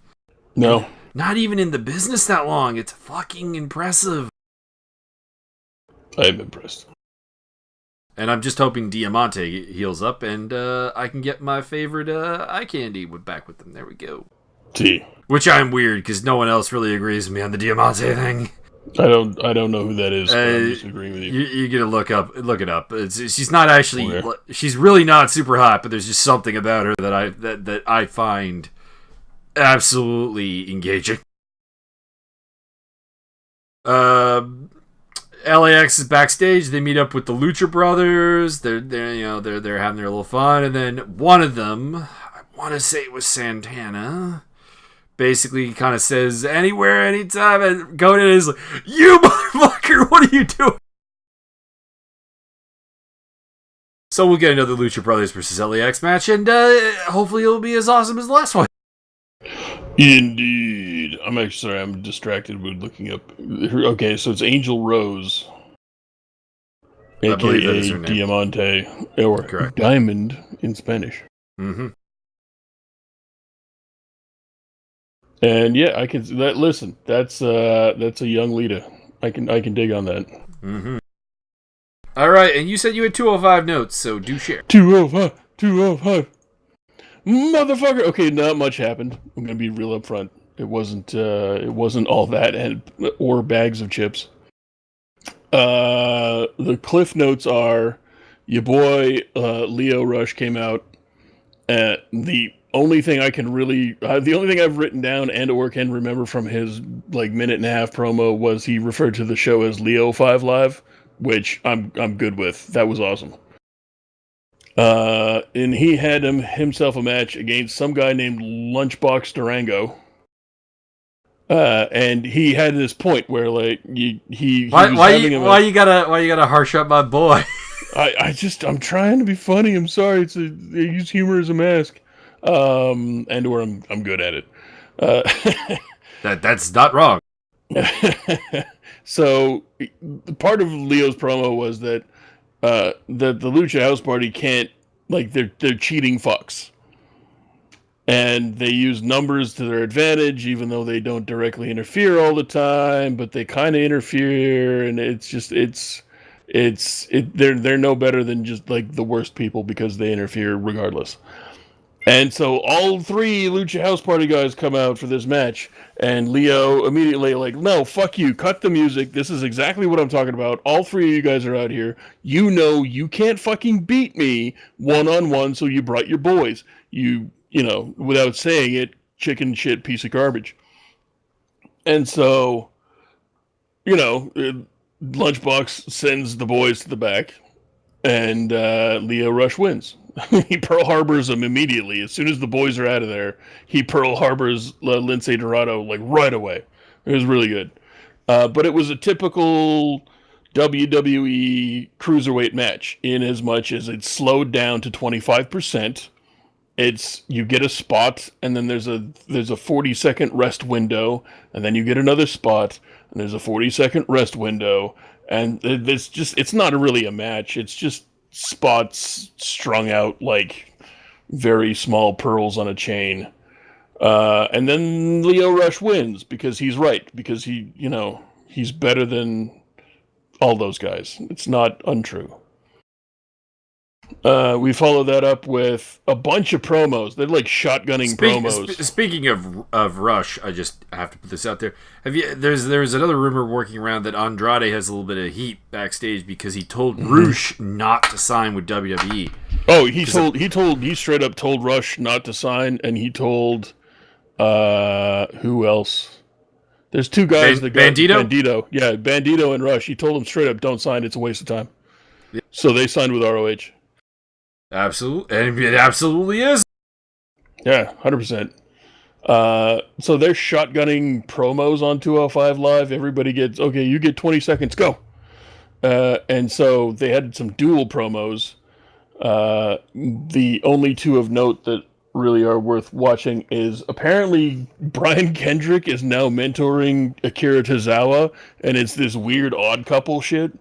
No. Not even in the business that long. It's fucking impressive. I'm impressed. And I'm just hoping Diamante heals up and I can get my favorite eye candy back with them. There we go. T. Which I'm weird because no one else really agrees with me on the Diamante thing. I don't know who that is. But I'm just agreeing with you. You gotta look it up. She's not actually. She's really not super hot, but there's just something about her that I find absolutely engaging. LAX is backstage. They meet up with the Lucha Brothers. They're having their little fun, and then one of them, I want to say it was Santana, basically kind of says anywhere, anytime, and Conan is like, "You motherfucker, what are you doing?" So we'll get another Lucha Brothers versus LAX match, and hopefully it'll be as awesome as the last one. Indeed. I'm actually sorry, I'm distracted with looking up. Okay, so it's Angel Rose, a.k.a. Diamante, or Correct. Diamond in Spanish. Mm-hmm. And yeah, I can. Listen, that's a young Lita. I can dig on that. Mm-hmm. All right, and you said you had 205 notes, so do share. 205. Motherfucker. Okay, not much happened. I'm gonna be real upfront. It wasn't all that or bags of chips. The cliff notes are your boy Lio Rush came out. The only thing I can really, the only thing I've written down and or can remember from his like minute and a half promo was he referred to the show as Leo 5 Live, which I'm good with. That was awesome. And he had himself a match against some guy named Lunchbox Durango. And he had this point where like why you gotta harsh up my boy? I'm trying to be funny. I'm sorry. They use humor as a mask. And or I'm good at it. That's not wrong. So part of Leo's promo was that the Lucha House Party can't, like, they're cheating fucks. And they use numbers to their advantage, even though they don't directly interfere all the time, but they kind of interfere, and they're no better than just like the worst people because they interfere regardless. And so all three Lucha House Party guys come out for this match, and Leo immediately like, no, fuck you, cut the music. This is exactly what I'm talking about. All three of you guys are out here. You know you can't fucking beat me one-on-one, so you brought your boys. You know, without saying it, chicken shit piece of garbage. And so, you know, Lunchbox sends the boys to the back, and Leo Rush wins. He Pearl Harbors them immediately. As soon as the boys are out of there, he Pearl Harbors Lince Dorado like right away. It was really good. But it was a typical WWE cruiserweight match in as much as it's slowed down to 25%. You get a spot, and then there's a 40-second rest window, and then you get another spot, and there's a 40-second rest window, and it's not really a match. It's just spots strung out like very small pearls on a chain. And then Leo Rush wins because he's right, because he's better than all those guys. It's not untrue. We follow that up with a bunch of promos. They're like shotgunning promos. Speaking of Rush, I just have to put this out there. Have you? There's another rumor working around that Andrade has a little bit of heat backstage because he told Rush not to sign with WWE. Oh, he straight up told Rush not to sign, and he told who else? There's two guys that got Bandito. Yeah, Bandito and Rush. He told them straight up, don't sign. It's a waste of time. Yeah. So they signed with ROH. Absolutely, and it absolutely is. Yeah, 100%. So they're shotgunning promos on 205 Live. Everybody gets, okay, you get 20 seconds, go. And so they had some dual promos. The only two of note that really are worth watching is apparently Brian Kendrick is now mentoring Akira Tozawa, and it's this weird odd couple shit.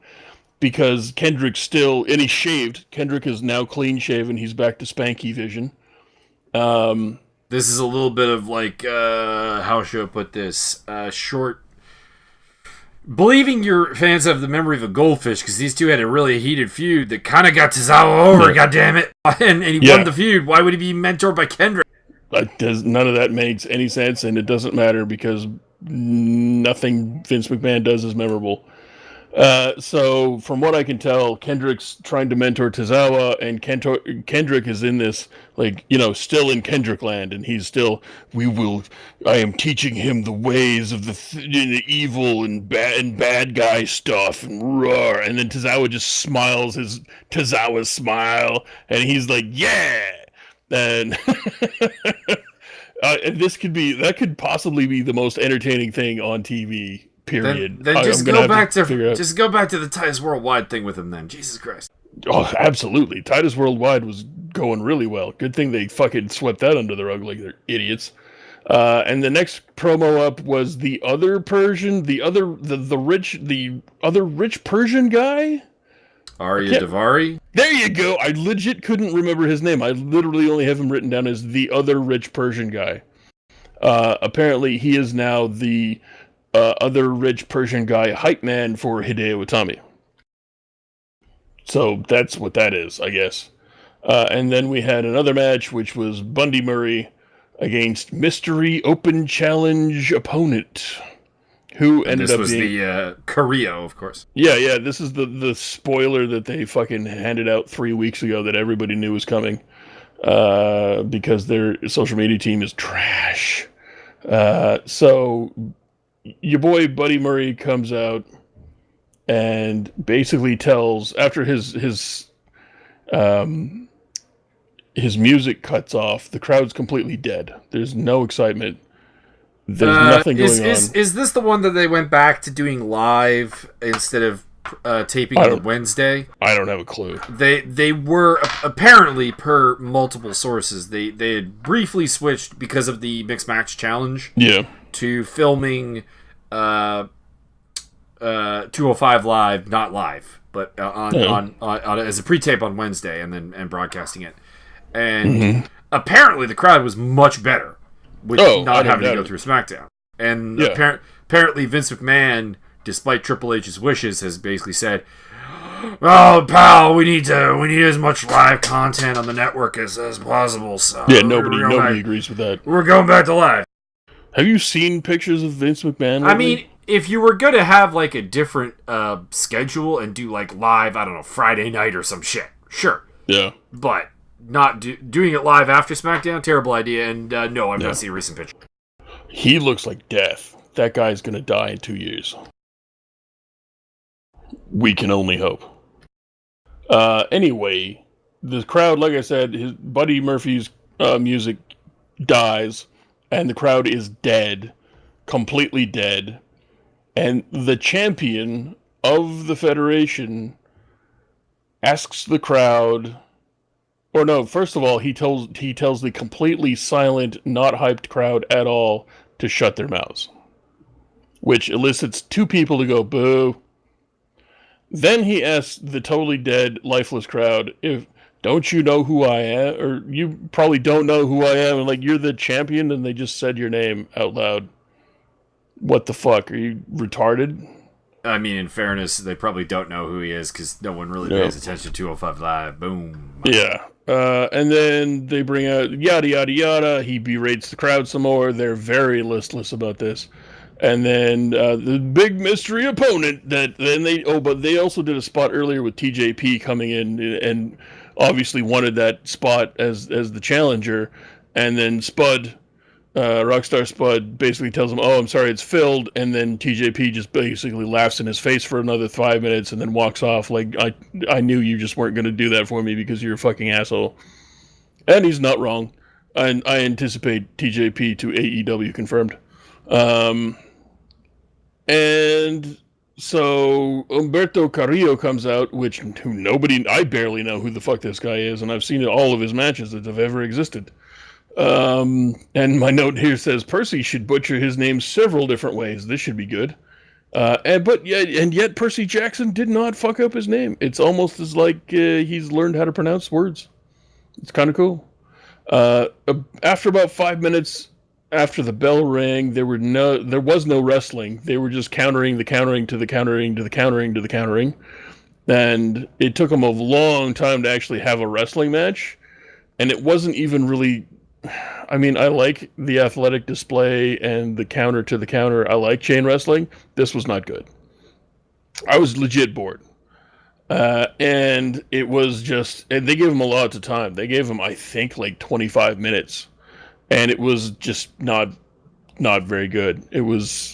Because Kendrick's still, and he's shaved. Kendrick is now clean shaven. He's back to Spanky Vision. This is a little bit of like, how should I put this? Short. Believing your fans have the memory of a goldfish, because these two had a really heated feud that kind of got Tozawa over, goddammit. And he won the feud. Why would he be mentored by Kendrick? None of that makes any sense, and it doesn't matter because nothing Vince McMahon does is memorable. So from what I can tell, Kendrick's trying to mentor Tozawa, and Kendrick is in this, like, still in Kendrick land, and he's still, I am teaching him the ways of the evil and bad guy stuff, and roar, and then Tozawa just smiles his Tozawa smile, and he's like, yeah, and that could possibly be the most entertaining thing on TV. Period. Then just go back to the Titus Worldwide thing with him. Then Jesus Christ. Oh, absolutely. Titus Worldwide was going really well. Good thing they fucking swept that under the rug like they're idiots. And the next promo up was the other Persian, the other rich Persian guy. Arya Davari. There you go. I legit couldn't remember his name. I literally only have him written down as the other rich Persian guy. Apparently, he is now the other rich Persian guy hype man for Hideo Itami. So that's what that is, I guess. And then we had another match, which was Bundy Murray against Mystery Open Challenge opponent, who ended up being... This was the Carrillo, of course. Yeah, this is the spoiler that they fucking handed out 3 weeks ago that everybody knew was coming, because their social media team is trash. So... your boy Buddy Murray comes out and basically tells, after his music cuts off, the crowd's completely dead. There's no excitement. There's nothing going on. Is this the one that they went back to doing live instead of taping on Wednesday? I don't have a clue. They were apparently, per multiple sources, they had briefly switched because of the mixed match challenge. Yeah. To filming 205 Live, not live, but on as a pre-tape on Wednesday, and broadcasting it. And apparently the crowd was much better with not having to go through SmackDown. And apparently Vince McMahon, despite Triple H's wishes, has basically said, "Oh, pal, we need as much live content on the network as possible." So yeah, nobody agrees with that. We're going back to live. Have you seen pictures of Vince McMahon lately? I mean, if you were going to have like a different schedule and do like live, I don't know, Friday night or some shit, sure. Yeah. But not doing it live after SmackDown, terrible idea. And no, I've not seen a recent picture. He looks like death. That guy's going to die in 2 years. We can only hope. Anyway, the crowd, like I said, his Buddy Murphy's music dies. And the crowd is dead, completely dead. And the champion of the Federation asks the crowd, or no, first of all, he tells the completely silent, not hyped crowd at all to shut their mouths, which elicits two people to go boo. Then he asks the totally dead, lifeless crowd, don't you know who I am? Or you probably don't know who I am. And like, you're the champion, and they just said your name out loud. What the fuck? Are you retarded? I mean, in fairness, they probably don't know who he is because no one really pays attention to 205 Live. Boom. Yeah. And then they bring out yada, yada, yada. He berates the crowd some more. They're very listless about this. And then the big mystery opponent but they also did a spot earlier with TJP coming in and obviously wanted that spot as the challenger. And then Spud, Rockstar Spud, basically tells him, "Oh, I'm sorry, it's filled." And then TJP just basically laughs in his face for another 5 minutes and then walks off like, I knew you just weren't going to do that for me because you're a fucking asshole. And he's not wrong. I anticipate TJP to AEW confirmed. And so Humberto Carrillo comes out, I barely know who the fuck this guy is, and I've seen all of his matches that have ever existed. And my note here says Percy should butcher his name several different ways. This should be good. Yet Percy Jackson did not fuck up his name. It's almost as like he's learned how to pronounce words. It's kind of cool. After about 5 minutes after the bell rang, there was no wrestling. They were just countering the countering to the countering to the countering to the countering. And it took them a long time to actually have a wrestling match. And it wasn't even really... I mean, I like the athletic display and the counter to the counter. I like chain wrestling. This was not good. I was legit bored. And it was just... And they gave him a lot of time. They gave him, I think, like 25 minutes. And it was just not very good. It was...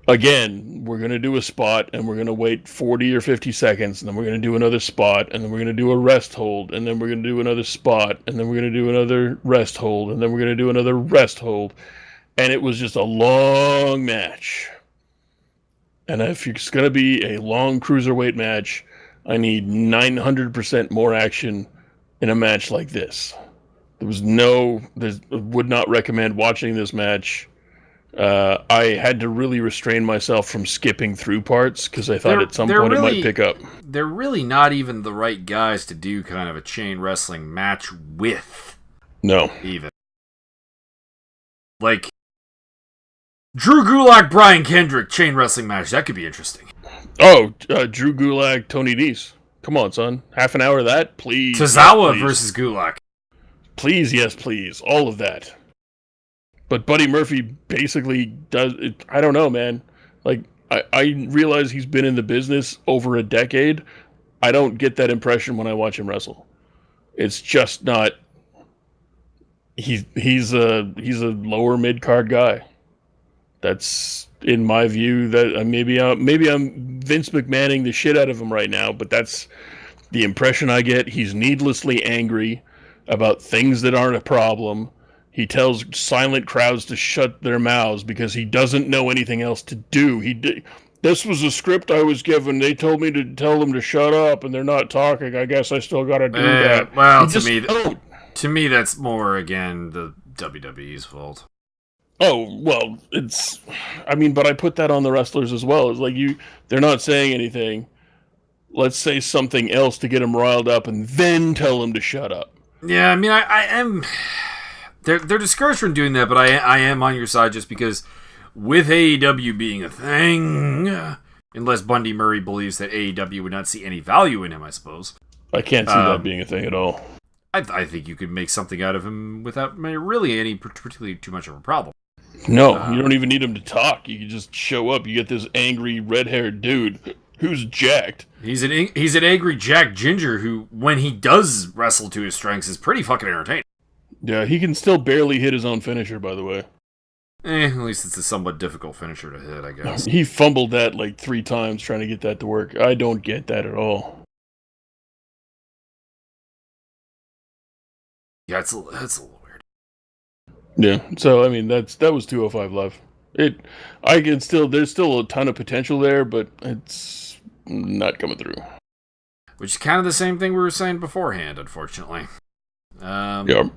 Again, we're going to do a spot, and we're going to wait 40 or 50 seconds, and then we're going to do another spot, and then we're going to do a rest hold, and then we're going to do another spot, and then we're going to do another rest hold, and then we're going to do another rest hold. And it was just a long match. And if it's going to be a long cruiserweight match, I need 900% more action in a match like this. Would not recommend watching this match. I had to really restrain myself from skipping through parts because I thought at some point it might pick up. They're really not even the right guys to do kind of a chain wrestling match with. No. Even. Like, Drew Gulak, Brian Kendrick chain wrestling match. That could be interesting. Oh, Drew Gulak, Tony Nese. Come on, son. Half an hour of that, please. Tozawa yes, versus Gulak. Please, yes, please. All of that. But Buddy Murphy basically does... I don't know, man. Like, I realize he's been in the business over a decade. I don't get that impression when I watch him wrestle. It's just not... He's a lower mid-card guy. That's, in my view, that maybe I'm Vince McMahoning the shit out of him right now, but that's the impression I get. He's needlessly angry about things that aren't a problem. He tells silent crowds to shut their mouths because he doesn't know anything else to do. This was a script I was given. They told me to tell them to shut up, and they're not talking. I guess I still got to do that. Well, to me, that's more, again, the WWE's fault. Oh, well, but I put that on the wrestlers as well. It's like they're not saying anything. Let's say something else to get them riled up, and then tell them to shut up. Yeah, I mean, I am... They're discouraged from doing that, but I am on your side just because with AEW being a thing, unless Bundy Murray believes that AEW would not see any value in him, I suppose. I can't see that being a thing at all. I think you could make something out of him without really any particularly too much of a problem. No, you don't even need him to talk. You can just show up. You get this angry red-haired dude who's jacked. He's an angry Jack Ginger who, when he does wrestle to his strengths, is pretty fucking entertaining. Yeah, he can still barely hit his own finisher, by the way. At least it's a somewhat difficult finisher to hit, I guess. He fumbled that like 3 times trying to get that to work. I don't get that at all. Yeah, it's a little weird. Yeah, so I mean that was 205 Live. There's still a ton of potential there, but it's not coming through. Which is kind of the same thing we were saying beforehand, unfortunately. Yeah.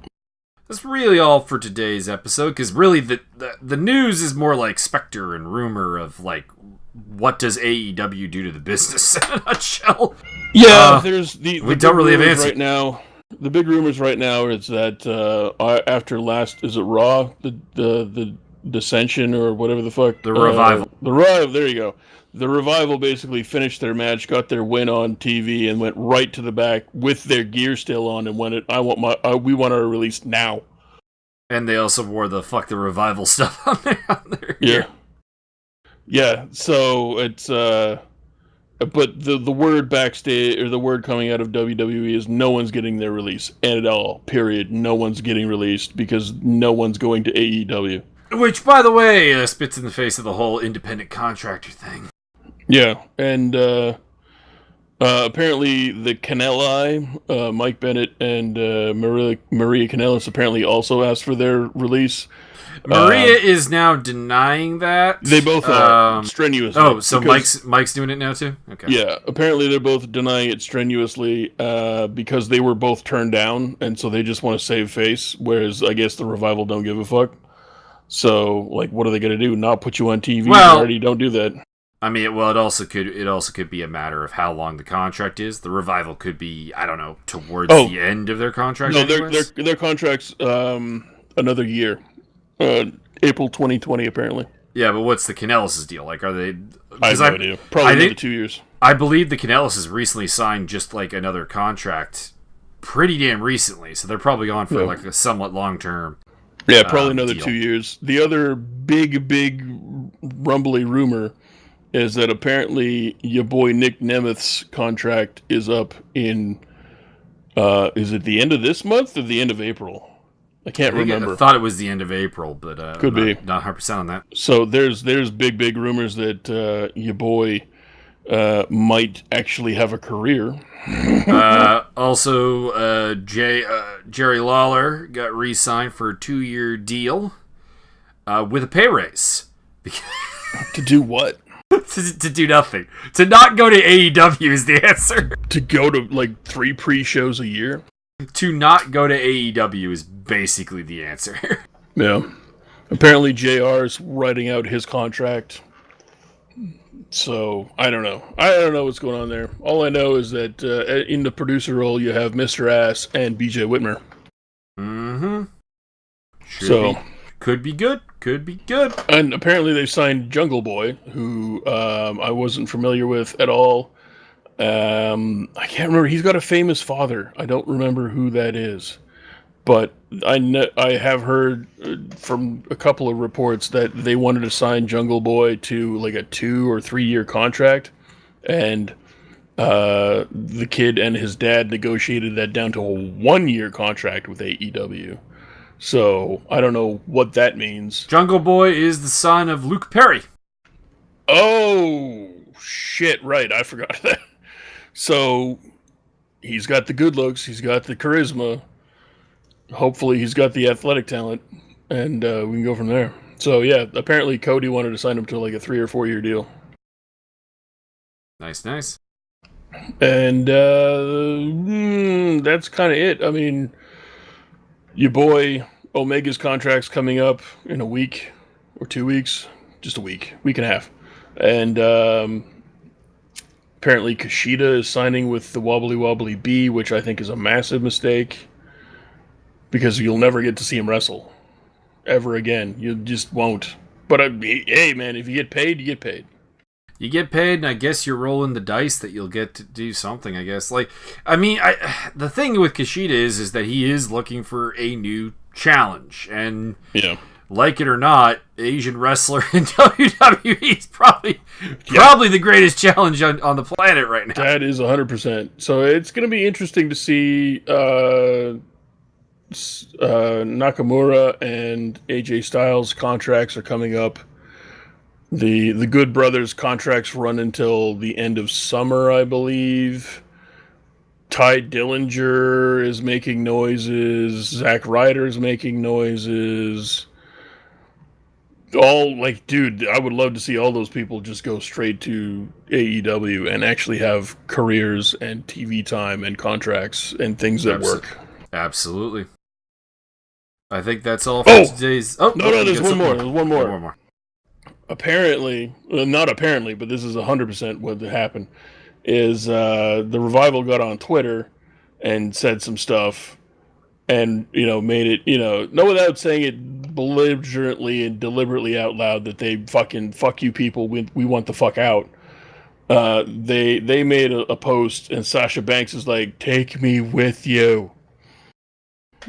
That's really all for today's episode, because really the news is more like specter and rumor of like what does AEW do to the business in a nutshell. Yeah, there's we don't really have answers right now. The big rumors right now is that after last, is it Raw? The Dissension or whatever the fuck. The Revival. The Revival. There you go. The Revival basically finished their match, got their win on TV, and went right to the back with their gear still on, and went, we want our release now. And they also wore the "fuck the Revival" stuff on there. Yeah. Yeah. So it's but the word backstage, or the word coming out of WWE, is no one's getting their release at all. Period. No one's getting released because no one's going to AEW. Which, by the way, spits in the face of the whole independent contractor thing. Yeah, and apparently the Canelli, Mike Bennett and Maria Kanellis apparently also asked for their release. Maria is now denying that. They both are strenuously. Oh, so Mike's doing it now too? Okay. Yeah, apparently they're both denying it strenuously because they were both turned down, and so they just want to save face, whereas I guess the Revival don't give a fuck. So, like, what are they going to do? Not put you on TV? Well, already don't do that. I mean, it also could be a matter of how long the contract is. The Revival could be, I don't know, towards the end of their contract. No, their contract's another year, April 2020 apparently. Yeah, but what's the Kanellis' deal? Like, are they? I have no idea. Probably another 2 years. I believe the Kanellis has recently signed just like another contract, pretty damn recently. So they're probably on for like a somewhat long term. Yeah, probably another deal. 2 years. The other big rumbly rumor is that apparently your boy Nick Nemeth's contract is up in, is it the end of this month or the end of April? I can't remember. I thought it was the end of April, but could be. Not 100% on that. So there's big rumors that your boy might actually have a career. Also, Jerry Lawler got re-signed for a 2-year deal with a pay raise. To do what? to do nothing. To not go to AEW is the answer. To go to like 3 pre-shows a year? To not go to AEW is basically the answer. Yeah. Apparently JR's writing out his contract. So, I don't know. I don't know what's going on there. All I know is that in the producer role, you have Mr. Ass and BJ Whitmer. Mm-hmm. So, could be good. Could be good. And apparently they signed Jungle Boy, who I wasn't familiar with at all. I can't remember. He's got a famous father. I don't remember who that is. But I have heard from a couple of reports that they wanted to sign Jungle Boy to like a 2 or 3 year contract, and the kid and his dad negotiated that down to a 1 year contract with AEW. So I don't know what that means. Jungle Boy is the son of Luke Perry. Oh shit! Right, I forgot that. So he's got the good looks, he's got the charisma. Hopefully he's got the athletic talent, and we can go from there. So yeah, apparently Cody wanted to sign him to like a 3 or 4 year deal. Nice. And that's kind of it. I mean, your boy Omega's contract's coming up in a week or 2 weeks, just a week and a half. And apparently Kushida is signing with the Wobbly Wobbly Bee, which I think is a massive mistake. Because you'll never get to see him wrestle ever again. You just won't. But hey, man, if you get paid, you get paid. You get paid, and I guess you're rolling the dice that you'll get to do something. I guess, the thing with Kushida is that he is looking for a new challenge, and like it or not, Asian wrestler in WWE is probably the greatest challenge on the planet right now. That is 100%. So it's going to be interesting to see. Nakamura and AJ Styles contracts are coming up. The Good Brothers contracts run until the end of summer, I believe. Ty Dillinger is making noises. Zack Ryder is making noises. Dude, I would love to see all those people just go straight to AEW and actually have careers and TV time and contracts and things that work. Absolutely. I think that's all for today's... No, there's one more. There's one more. Apparently, not apparently, but this is 100% what happened, is the Revival got on Twitter and said some stuff and, made it, not without saying it belligerently and deliberately out loud that they fucking fuck you people. We want the fuck out. They made a post and Sasha Banks is like, take me with you.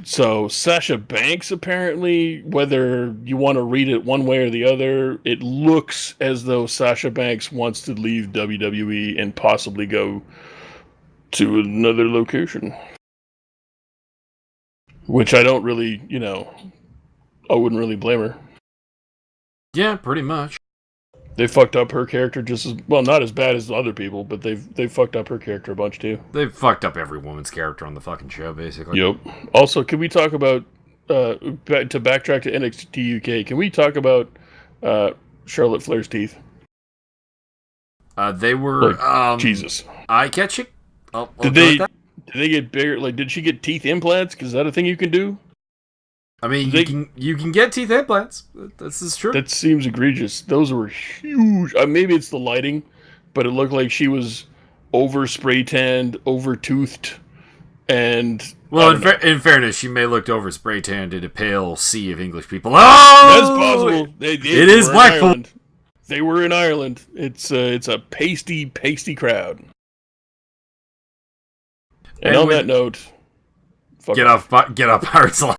So Sasha Banks, apparently, whether you want to read it one way or the other, it looks as though Sasha Banks wants to leave WWE and possibly go to another location. Which I don't really, I wouldn't really blame her. Yeah, pretty much. They fucked up her character just as well, not as bad as other people, but they fucked up her character a bunch too. They've fucked up every woman's character on the fucking show, basically. Yep. Also, can we talk about to backtrack to NXT UK? Can we talk about Charlotte Flair's teeth? They were Jesus. Eye catching. Did they get bigger? Like, did she get teeth implants? Because is that a thing you can do? I mean, you can get teeth implants. This is true. That seems egregious. Those were huge. Maybe it's the lighting, but it looked like she was over spray tanned, over toothed, and well, in fairness, she may have looked over spray tanned in a pale sea of English people. Oh, that's possible. It is Blackpool. They were in Ireland. It's a pasty crowd. And on that note, get off Pirates Line.